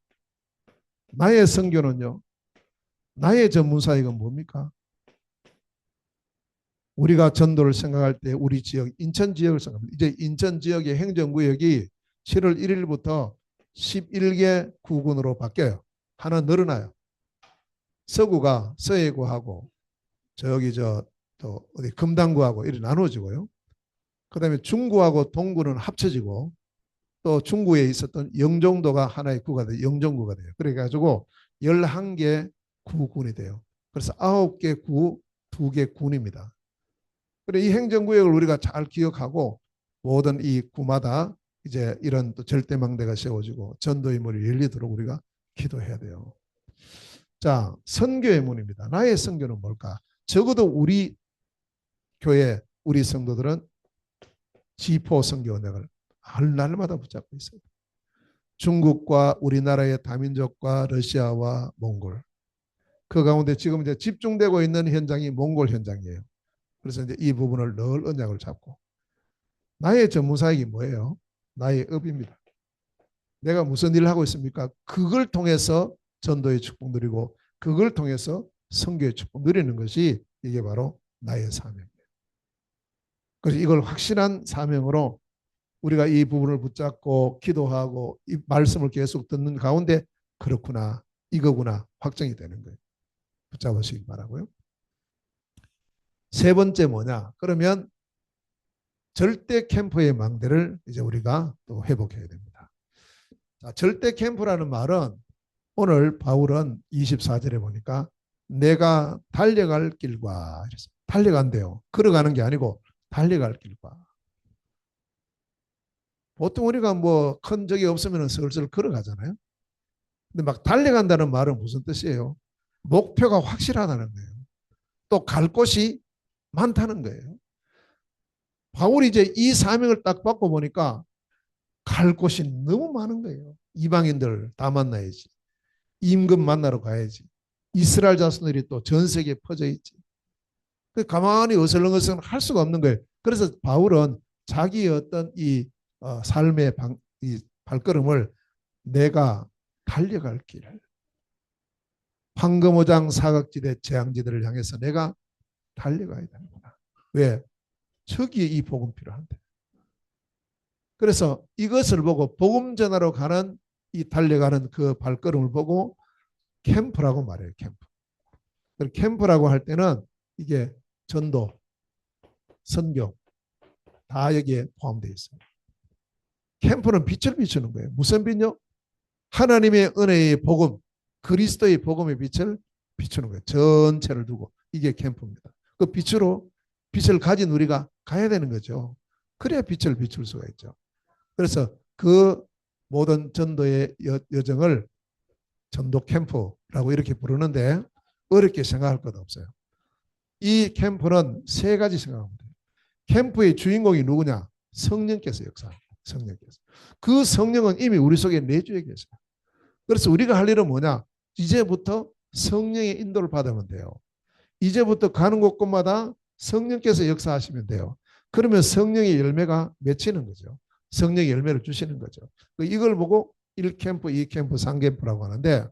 나의 선교는요, 나의 전문사역은 뭡니까? 우리가 전도를 생각할 때 우리 지역, 인천 지역을 생각합니다. 이제 인천 지역의 행정구역이 7월 1일부터 11개 구군으로 바뀌어요. 하나 늘어나요. 서구가 서해구하고 저기 또 어디 금당구하고 이렇게 나눠지고요. 그다음에 중구하고 동구는 합쳐지고 또 중구에 있었던 영종도가 하나의 구가 돼요. 영종구가 돼요. 그래가지고 11개 구군이 돼요. 그래서 9개 구, 2개 군입니다. 그래 이 행정구역을 우리가 잘 기억하고 모든 이 구마다 이제 이런 또 절대망대가 세워지고 전도의 문이 열리도록 우리가 기도해야 돼요. 자, 선교의 문입니다. 나의 선교는 뭘까? 적어도 우리 교회, 우리 성도들은 지포 선교 은행을 날마다 붙잡고 있어요. 중국과 우리나라의 다민족과 러시아와 몽골. 그 가운데 지금 이제 집중되고 있는 현장이 몽골 현장이에요. 그래서 이제 이 부분을 늘 언약을 잡고. 나의 전문사역이 뭐예요? 나의 업입니다. 내가 무슨 일을 하고 있습니까? 그걸 통해서 전도의 축복 누리고 그걸 통해서 선교의 축복 누리는 것이 이게 바로 나의 사명이에요. 그래서 이걸 확실한 사명으로 우리가 이 부분을 붙잡고 기도하고 이 말씀을 계속 듣는 가운데 그렇구나, 이거구나 확정이 되는 거예요. 붙잡으시기 바라고요. 세 번째 뭐냐? 그러면 절대 캠프의 망대를 이제 우리가 또 회복해야 됩니다. 자, 절대 캠프라는 말은 오늘 바울은 24절에 보니까 내가 달려갈 길과 이랬어요. 달려간대요. 걸어가는 게 아니고 달려갈 길과. 보통 우리가 뭐 큰 적이 없으면 슬슬 걸어가잖아요. 근데 막 달려간다는 말은 무슨 뜻이에요? 목표가 확실하다는 거예요. 또 갈 곳이 많다는 거예요. 바울이 이제 이 사명을 딱 받고 보니까 갈 곳이 너무 많은 거예요. 이방인들 다 만나야지. 임금 만나러 가야지. 이스라엘 자손들이 또 전 세계에 퍼져 있지. 가만히 어슬렁어슬렁 할 수가 없는 거예요. 그래서 바울은 자기의 어떤 이 삶의 이 발걸음을 내가 달려갈 길을 황금오장 사각지대 재앙지대를 향해서 내가 달려가야 되는구나. 왜? 저기에 이 복음 필요한데. 그래서 이것을 보고 복음 전하러 가는 이 달려가는 그 발걸음을 보고 캠프라고 말해요. 캠프. 캠프라고 할 때는 이게 전도, 선교 다 여기에 포함되어 있어요. 캠프는 빛을 비추는 거예요. 무슨 빛요? 하나님의 은혜의 복음, 그리스도의 복음의 빛을 비추는 거예요. 전체를 두고 이게 캠프입니다. 그 빛으로 빛을 가진 우리가 가야 되는 거죠. 그래야 빛을 비출 수가 있죠. 그래서 그 모든 전도의 여정을 전도 캠프라고 이렇게 부르는데 어렵게 생각할 것 없어요. 이 캠프는 세 가지 생각하면 돼요. 캠프의 주인공이 누구냐? 성령께서 역사합니다. 성령께서. 그 성령은 이미 우리 속에 내주에 계세요. 그래서 우리가 할 일은 뭐냐? 이제부터 성령의 인도를 받으면 돼요. 이제부터 가는 곳곳마다 성령께서 역사하시면 돼요. 그러면 성령의 열매가 맺히는 거죠. 성령의 열매를 주시는 거죠. 이걸 보고 1캠프, 2캠프, 3캠프라고 하는데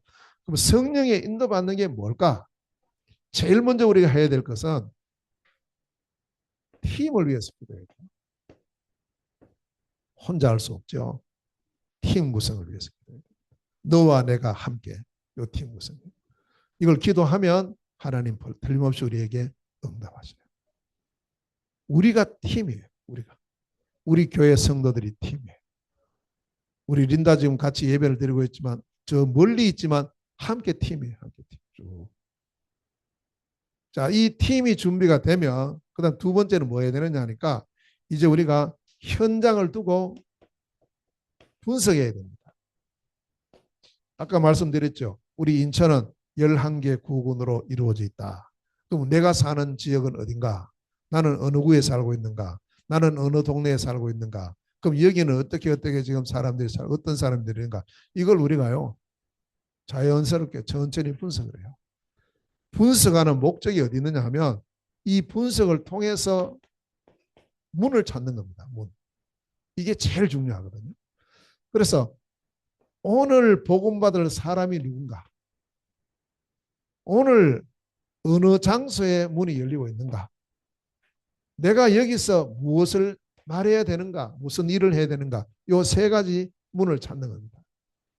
그럼 성령의 인도받는 게 뭘까? 제일 먼저 우리가 해야 될 것은 팀을 위해서 기도해야 돼요. 혼자 할 수 없죠. 팀 구성을 위해서 기도해야 돼요. 너와 내가 함께 이 팀 구성. 이걸 기도하면 하나님 틀림없이 우리에게 응답하셔요. 우리가 팀이에요. 우리 교회 성도들이 팀이에요. 우리 린다 지금 같이 예배를 드리고 있지만 저 멀리 있지만 함께 팀이에요. 함께 팀. 쭉. 자, 이 팀이 준비가 되면 그다음 두 번째는 뭐 해야 되느냐 하니까 이제 우리가 현장을 두고 분석해야 됩니다. 아까 말씀드렸죠. 우리 인천은 11개 구군으로 이루어져 있다. 그럼 내가 사는 지역은 어딘가? 나는 어느 구에 살고 있는가? 나는 어느 동네에 살고 있는가? 그럼 여기는 어떻게 지금 사람들이 어떤 사람들인가? 이걸 우리가요. 자연스럽게 천천히 분석을 해요. 분석하는 목적이 어디 있느냐 하면 이 분석을 통해서 문을 찾는 겁니다. 문. 이게 제일 중요하거든요. 그래서 오늘 복음받을 사람이 누군가? 오늘 어느 장소에 문이 열리고 있는가? 내가 여기서 무엇을 말해야 되는가? 무슨 일을 해야 되는가? 이 세 가지 문을 찾는 겁니다.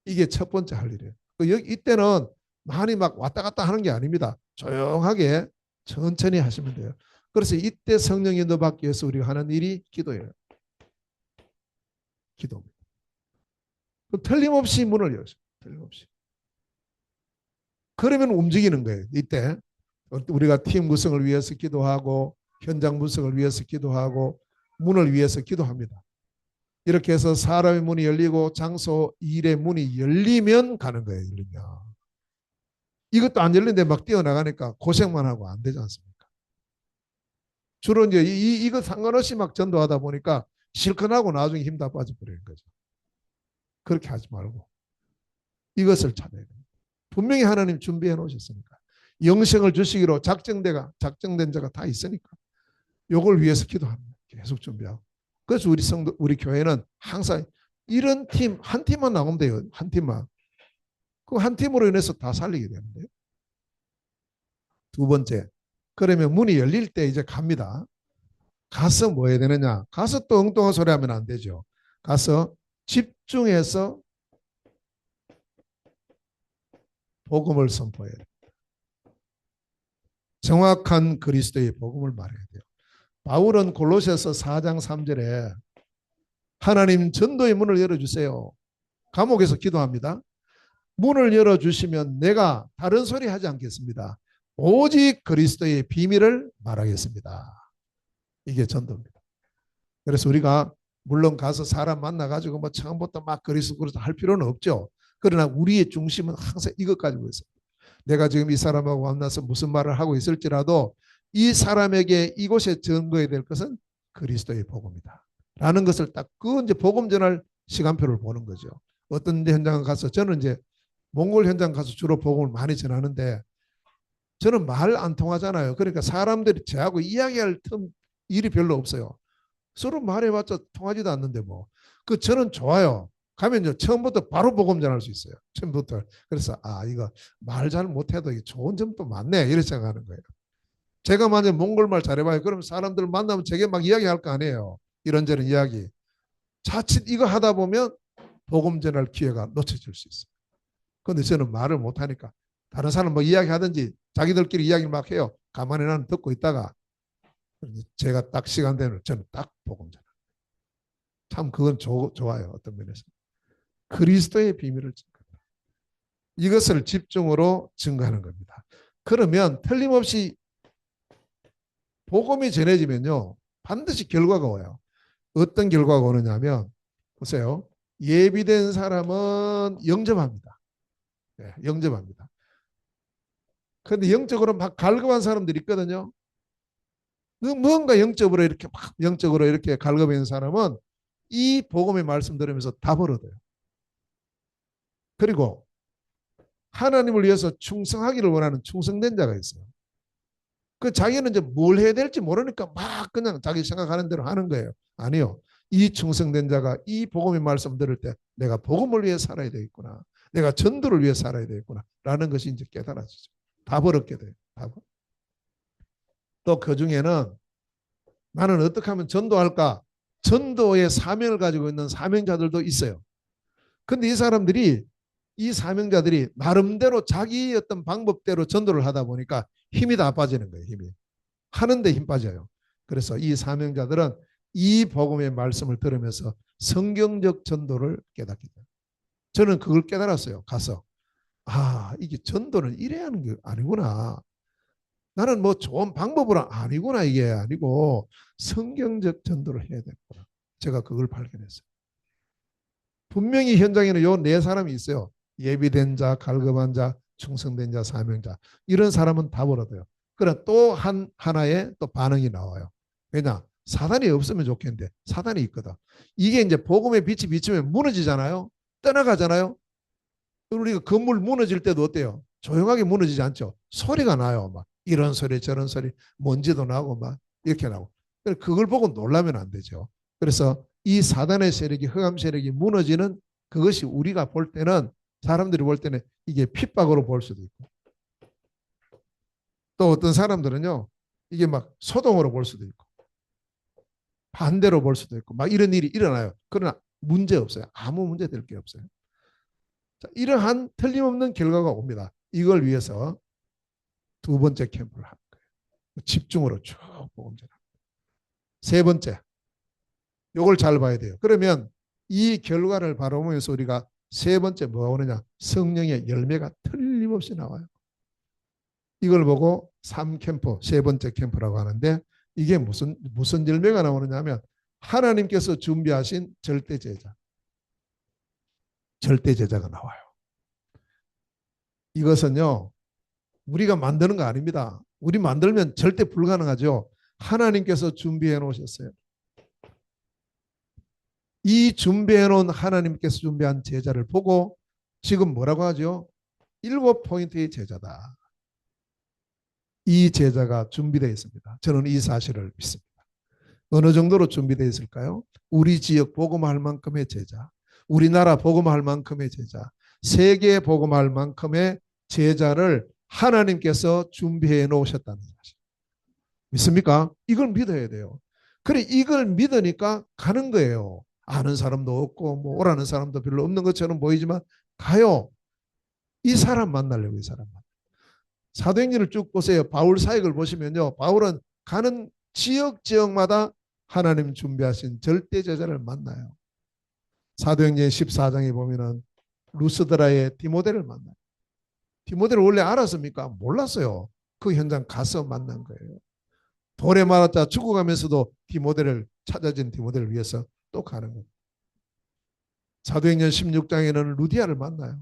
이게 첫 번째 할 일이에요. 이때는 많이 막 왔다 갔다 하는 게 아닙니다. 조용하게 천천히 하시면 돼요. 그래서 이때 성령 인도 받기 위해서 우리가 하는 일이 기도예요. 기도입니다. 틀림없이 문을 열어요. 틀림없이. 그러면 움직이는 거예요. 이때 우리가 팀 구성을 위해서 기도하고 현장 분석을 위해서 기도하고 문을 위해서 기도합니다. 이렇게 해서 사람의 문이 열리고 장소 일의 문이 열리면 가는 거예요. 열리면. 이것도 안 열리는데 막 뛰어나가니까 고생만 하고 안 되지 않습니까? 주로 이제 이거 상관없이 막 전도하다 보니까 실컷 하고 나중에 힘 다 빠져버리는 거죠. 그렇게 하지 말고 이것을 찾아야 됩니다. 분명히 하나님 준비해 놓으셨으니까. 영생을 주시기로 작정된 자가 다 있으니까. 요걸 위해서 기도합니다. 계속 준비하고. 그래서 우리 교회는 항상 이런 팀, 한 팀만 나오면 돼요. 한 팀만. 그 한 팀으로 인해서 다 살리게 되는데요. 두 번째, 그러면 문이 열릴 때 이제 갑니다. 가서 뭐 해야 되느냐? 가서 또 엉뚱한 소리 하면 안 되죠. 가서 집중해서 복음을 선포해야 돼요. 정확한 그리스도의 복음을 말해야 돼요. 바울은 골로새서 4장 3절에 하나님 전도의 문을 열어주세요. 감옥에서 기도합니다. 문을 열어주시면 내가 다른 소리 하지 않겠습니다. 오직 그리스도의 비밀을 말하겠습니다. 이게 전도입니다. 그래서 우리가 물론 가서 사람 만나가지고 뭐 처음부터 막 그리스도 할 필요는 없죠. 그러나 우리의 중심은 항상 이것 가지고 있어요. 내가 지금 이 사람하고 만나서 무슨 말을 하고 있을지라도 이 사람에게 이곳에 증거해야 될 것은 그리스도의 복음이다. 라는 것을 딱 그 이제 복음 전할 시간표를 보는 거죠. 어떤 현장 가서 저는 이제 몽골 현장 가서 주로 복음을 많이 전하는데 저는 말 안 통하잖아요. 그러니까 사람들이 저하고 이야기할 틈 일이 별로 없어요. 서로 말해봤자 통하지도 않는데 뭐. 그 저는 좋아요. 가면요 처음부터 바로 복음 전할 수 있어요. 처음부터. 그래서 이거 말 잘 못해도 좋은 점도 많네 이렇게 생각하는 거예요. 제가 만약 몽골말 잘해봐요. 그럼 사람들 만나면 제게 막 이야기할 거 아니에요. 이런저런 이야기. 자칫 이거 하다 보면 복음 전할 기회가 놓쳐질 수 있어요. 그런데 저는 말을 못하니까 다른 사람 뭐 이야기하든지 자기들끼리 이야기를 막 해요. 가만히 나는 듣고 있다가 제가 딱 시간 되면 저는 딱 복음 전할. 참 그건 좋아요. 어떤 면에서. 그리스도의 비밀을 증거합니다. 이것을 집중으로 증거하는 겁니다. 그러면 틀림없이 복음이 전해지면요. 반드시 결과가 와요. 어떤 결과가 오느냐면 보세요. 예비된 사람은 영접합니다. 네, 영접합니다. 그런데 영적으로 막 갈급한 사람들이 있거든요. 뭔가 영적으로 이렇게 갈급한 사람은 이 복음의 말씀 들으면서 다 벌어져요. 그리고 하나님을 위해서 충성하기를 원하는 충성된 자가 있어요. 그 자기는 이제 뭘 해야 될지 모르니까 막 그냥 자기 생각하는 대로 하는 거예요. 아니요. 이 충성된 자가 이 복음의 말씀 들을 때 내가 복음을 위해 살아야 되겠구나. 내가 전도를 위해 살아야 되겠구나. 라는 것이 이제 깨달아지죠. 다 버릇게 돼요. 또 그 중에는 나는 어떻게 하면 전도할까? 전도의 사명을 가지고 있는 사명자들도 있어요. 근데 이 사명자들이 나름대로 자기 어떤 방법대로 전도를 하다 보니까 힘이 다 빠지는 거예요. 힘이. 하는데 힘 빠져요. 그래서 이 사명자들은 이 복음의 말씀을 들으면서 성경적 전도를 깨닫게 돼요. 저는 그걸 깨달았어요. 가서. 이게 전도는 이래야 하는 게 아니구나. 나는 뭐 좋은 방법으로 아니구나. 이게 아니고 성경적 전도를 해야 되구나. 제가 그걸 발견했어요. 분명히 현장에는 요 네 사람이 있어요. 예비된 자, 갈급한 자, 충성된 자, 사명자. 이런 사람은 다 벌어져요. 그러나 또 하나의 또 반응이 나와요. 왜냐? 사단이 없으면 좋겠는데 사단이 있거든. 이게 이제 복음의 빛이 비치면 무너지잖아요. 떠나가잖아요. 우리가 건물 무너질 때도 어때요? 조용하게 무너지지 않죠. 소리가 나요. 막 이런 소리 저런 소리 먼지도 나고 막 이렇게 나고. 그걸 보고 놀라면 안 되죠. 그래서 이 사단의 세력이 흑암 세력이 무너지는 그것이 우리가 볼 때는 사람들이 볼 때는 이게 핍박으로 볼 수도 있고 또 어떤 사람들은요 이게 막 소동으로 볼 수도 있고 반대로 볼 수도 있고 막 이런 일이 일어나요. 그러나 문제 없어요. 아무 문제 될 게 없어요. 자, 이러한 틀림없는 결과가 옵니다. 이걸 위해서 두 번째 캠프를 하는 거예요. 집중으로 쭉 복음 전합니다. 세 번째, 이걸 잘 봐야 돼요. 그러면 이 결과를 바라보면서 우리가 세 번째 뭐가 오느냐? 성령의 열매가 틀림없이 나와요. 이걸 보고 3캠프, 세 번째 캠프라고 하는데 이게 무슨 열매가 나오느냐 하면 하나님께서 준비하신 절대 제자. 절대 제자가 나와요. 이것은요. 우리가 만드는 거 아닙니다. 우리 만들면 절대 불가능하죠. 하나님께서 준비해 놓으셨어요. 이 준비해 놓은 하나님께서 준비한 제자를 보고 지금 뭐라고 하죠? 7포인트의 제자다. 이 제자가 준비되어 있습니다. 저는 이 사실을 믿습니다. 어느 정도로 준비되어 있을까요? 우리 지역 복음할 만큼의 제자, 우리나라 복음할 만큼의 제자, 세계 복음할 만큼의 제자를 하나님께서 준비해 놓으셨다는 사실. 믿습니까? 이걸 믿어야 돼요. 그래, 이걸 믿으니까 가는 거예요. 아는 사람도 없고 뭐 오라는 사람도 별로 없는 것처럼 보이지만 가요. 이 사람 만나려고. 이 사람 만나려고. 사도행전을 쭉 보세요. 바울 사역을 보시면요, 바울은 가는 지역마다 하나님 준비하신 절대 제자를 만나요. 사도행전 14장에 보면은 루스드라의 디모데를 만나요. 디모데를 원래 알았습니까? 몰랐어요. 그 현장 가서 만난 거예요. 돌에 말았자 죽어가면서도 디모데를 찾아진 디모데를 위해서 또 가는 거예요. 사도행전 16장에는 루디아를 만나요.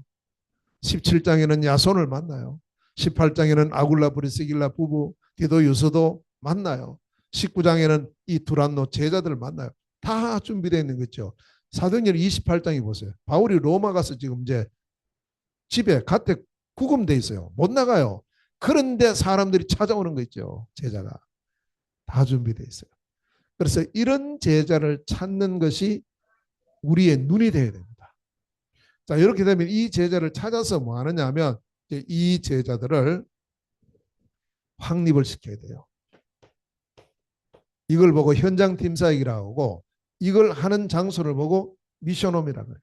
17장에는 야손을 만나요. 18장에는 아굴라 브리스길라 부부 디도 유서도 만나요. 19장에는 이 두란노 제자들을 만나요. 다 준비되어 있는 거죠. 사도행전 28장에 보세요. 바울이 로마 가서 지금 이제 집에 갓에 구금돼 있어요. 못 나가요. 그런데 사람들이 찾아오는 거 있죠. 제자가 다 준비되어 있어요. 그래서 이런 제자를 찾는 것이 우리의 눈이 되어야 됩니다. 자, 이렇게 되면 이 제자를 찾아서 뭐 하느냐 하면 이 제자들을 확립을 시켜야 돼요. 이걸 보고 현장 팀사역이라고 하고, 이걸 하는 장소를 보고 미션홈이라고 해요.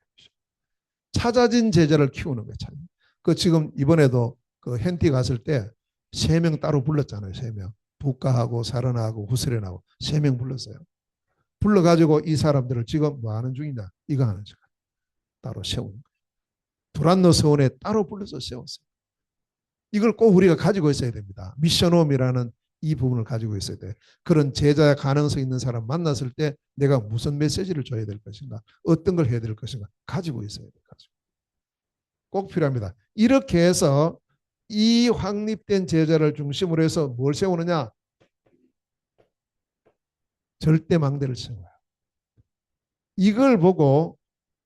찾아진 제자를 키우는 거예요. 그 지금 이번에도 그 hen티 갔을 때 3명 따로 불렀잖아요. 3명. 북가하고 사르나하고 후스렌하고 3명 불렀어요. 불러가지고 이 사람들을 지금 뭐 하는 중이냐? 이거 하는 중. 따로 세우는 거예요. 두란노 서원에 따로 불러서 세웠어요. 이걸 꼭 우리가 가지고 있어야 됩니다. 미션홈이라는 이 부분을 가지고 있어야 돼. 그런 제자 가능성 있는 사람 만났을 때 내가 무슨 메시지를 줘야 될 것인가, 어떤 걸 해야 될 것인가 가지고 있어야 돼. 꼭 필요합니다. 이렇게 해서 이 확립된 제자를 중심으로 해서 뭘 세우느냐? 절대 망대를 세워요. 이걸 보고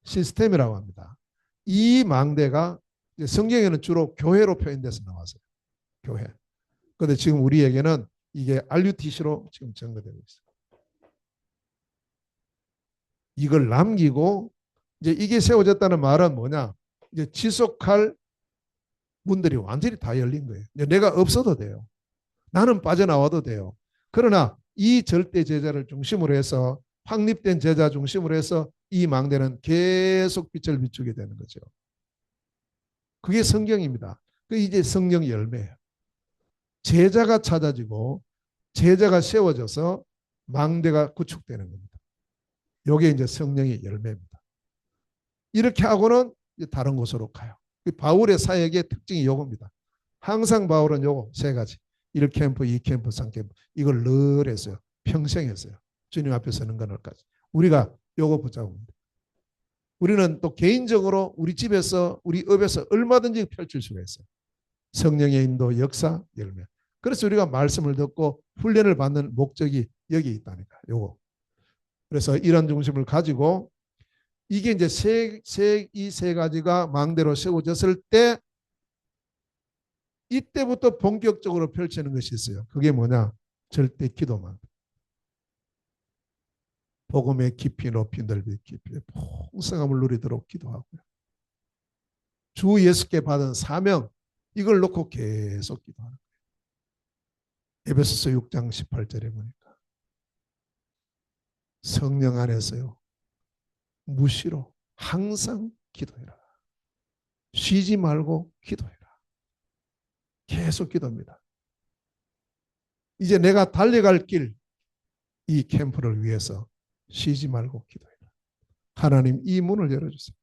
시스템이라고 합니다. 이 망대가 성경에는 주로 교회로 표현돼서 나왔어요. 교회. 그런데 지금 우리에게는 이게 RUTC로 지금 전거되고 있어요. 이걸 남기고 이제 이게 세워졌다는 말은 뭐냐? 이제 지속할 문들이 완전히 다 열린 거예요. 이제 내가 없어도 돼요. 나는 빠져나와도 돼요. 그러나 이 절대 제자를 중심으로 해서 확립된 제자 중심으로 해서 이 망대는 계속 빛을 비추게 되는 거죠. 그게 성경입니다. 그 이제 성령 열매예요. 제자가 찾아지고 제자가 세워져서 망대가 구축되는 겁니다. 이게 이제 성령의 열매입니다. 이렇게 하고는 이제 다른 곳으로 가요. 바울의 사역의 특징이 이겁니다. 항상 바울은 요거 3가지. 1캠프, 2캠프, 3캠프. 이걸 늘 했어요. 평생 했어요. 주님 앞에 서는 그날까지. 우리가 요거 붙잡습니다. 우리는 또 개인적으로 우리 집에서 우리 업에서 얼마든지 펼칠 수가 있어요. 성령의 인도, 역사, 열매. 그래서 우리가 말씀을 듣고 훈련을 받는 목적이 여기 있다니까. 요거. 그래서 이런 중심을 가지고 이게 이제 이 3가지가 망대로 세워졌을 때 이때부터 본격적으로 펼치는 것이 있어요. 그게 뭐냐? 절대 기도만. 복음의 깊이 높이 넓이 깊이 풍성함을 누리도록 기도하고요. 주 예수께 받은 사명, 이걸 놓고 계속 기도하는 거예요. 에베소서 6장 18절에 보니까 성령 안에서요, 무시로 항상 기도해라. 쉬지 말고 기도해라. 계속 기도합니다. 이제 내가 달려갈 길, 이 캠프를 위해서 쉬지 말고 기도해라. 하나님 이 문을 열어주세요.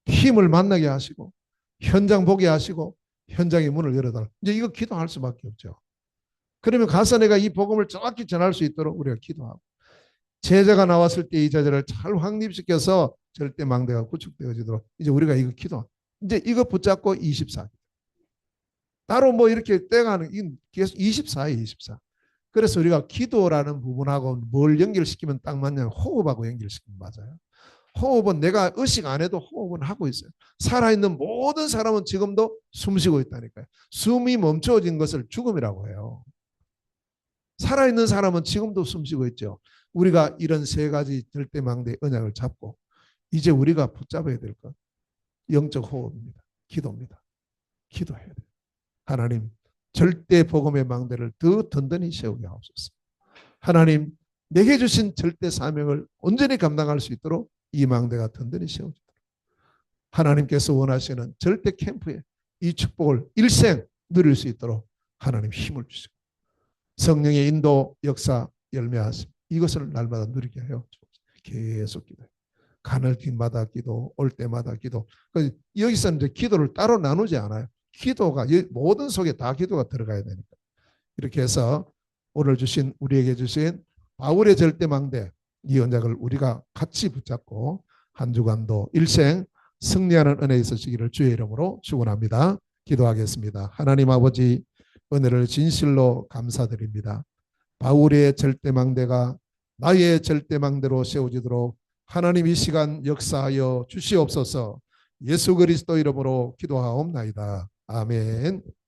힘을 만나게 하시고 현장 보게 하시고 현장의 문을 열어달라. 이제 이거 기도할 수밖에 없죠. 그러면 가서 내가 이 복음을 정확히 전할 수 있도록 우리가 기도하고, 제자가 나왔을 때 이 제자를 잘 확립시켜서 절대 망대가 구축되어지도록 이제 우리가 이거 기도. 이제 이거 붙잡고 24. 따로 뭐 이렇게 떼가는 계속 24에 24. 그래서 우리가 기도라는 부분하고 뭘 연결시키면 딱 맞냐면 호흡하고 연결시키면 맞아요. 호흡은 내가 의식 안 해도 호흡은 하고 있어요. 살아있는 모든 사람은 지금도 숨 쉬고 있다니까요. 숨이 멈춰진 것을 죽음이라고 해요. 살아있는 사람은 지금도 숨 쉬고 있죠. 우리가 이런 3가지 절대망대의 언약을 잡고 이제 우리가 붙잡아야 될 것. 영적 호흡입니다. 기도입니다. 기도해야 돼요. 하나님, 절대 복음의 망대를 더 든든히 세우게 하옵소서. 하나님, 내게 주신 절대 사명을 온전히 감당할 수 있도록 이 망대가 든든히 세워지도록 하나님께서 원하시는 절대 캠프에 이 축복을 일생 누릴 수 있도록 하나님 힘을 주시고 성령의 인도 역사 열매하심 이것을 날마다 누리게 하여 계속 기도해요. 가는 길마다 기도, 올 때마다 기도. 여기서는 이제 기도를 따로 나누지 않아요. 기도가 모든 속에 다 기도가 들어가야 되니까. 이렇게 해서 오늘 주신 우리에게 주신 바울의 절대망대 이 언약을 우리가 같이 붙잡고 한 주간도 일생 승리하는 은혜 있으시기를 주의 이름으로 축원합니다. 기도하겠습니다. 하나님 아버지 은혜를 진실로 감사드립니다. 바울의 절대망대가 나의 절대망대로 세워지도록 하나님 이 시간 역사하여 주시옵소서. 예수 그리스도 이름으로 기도하옵나이다. 아멘.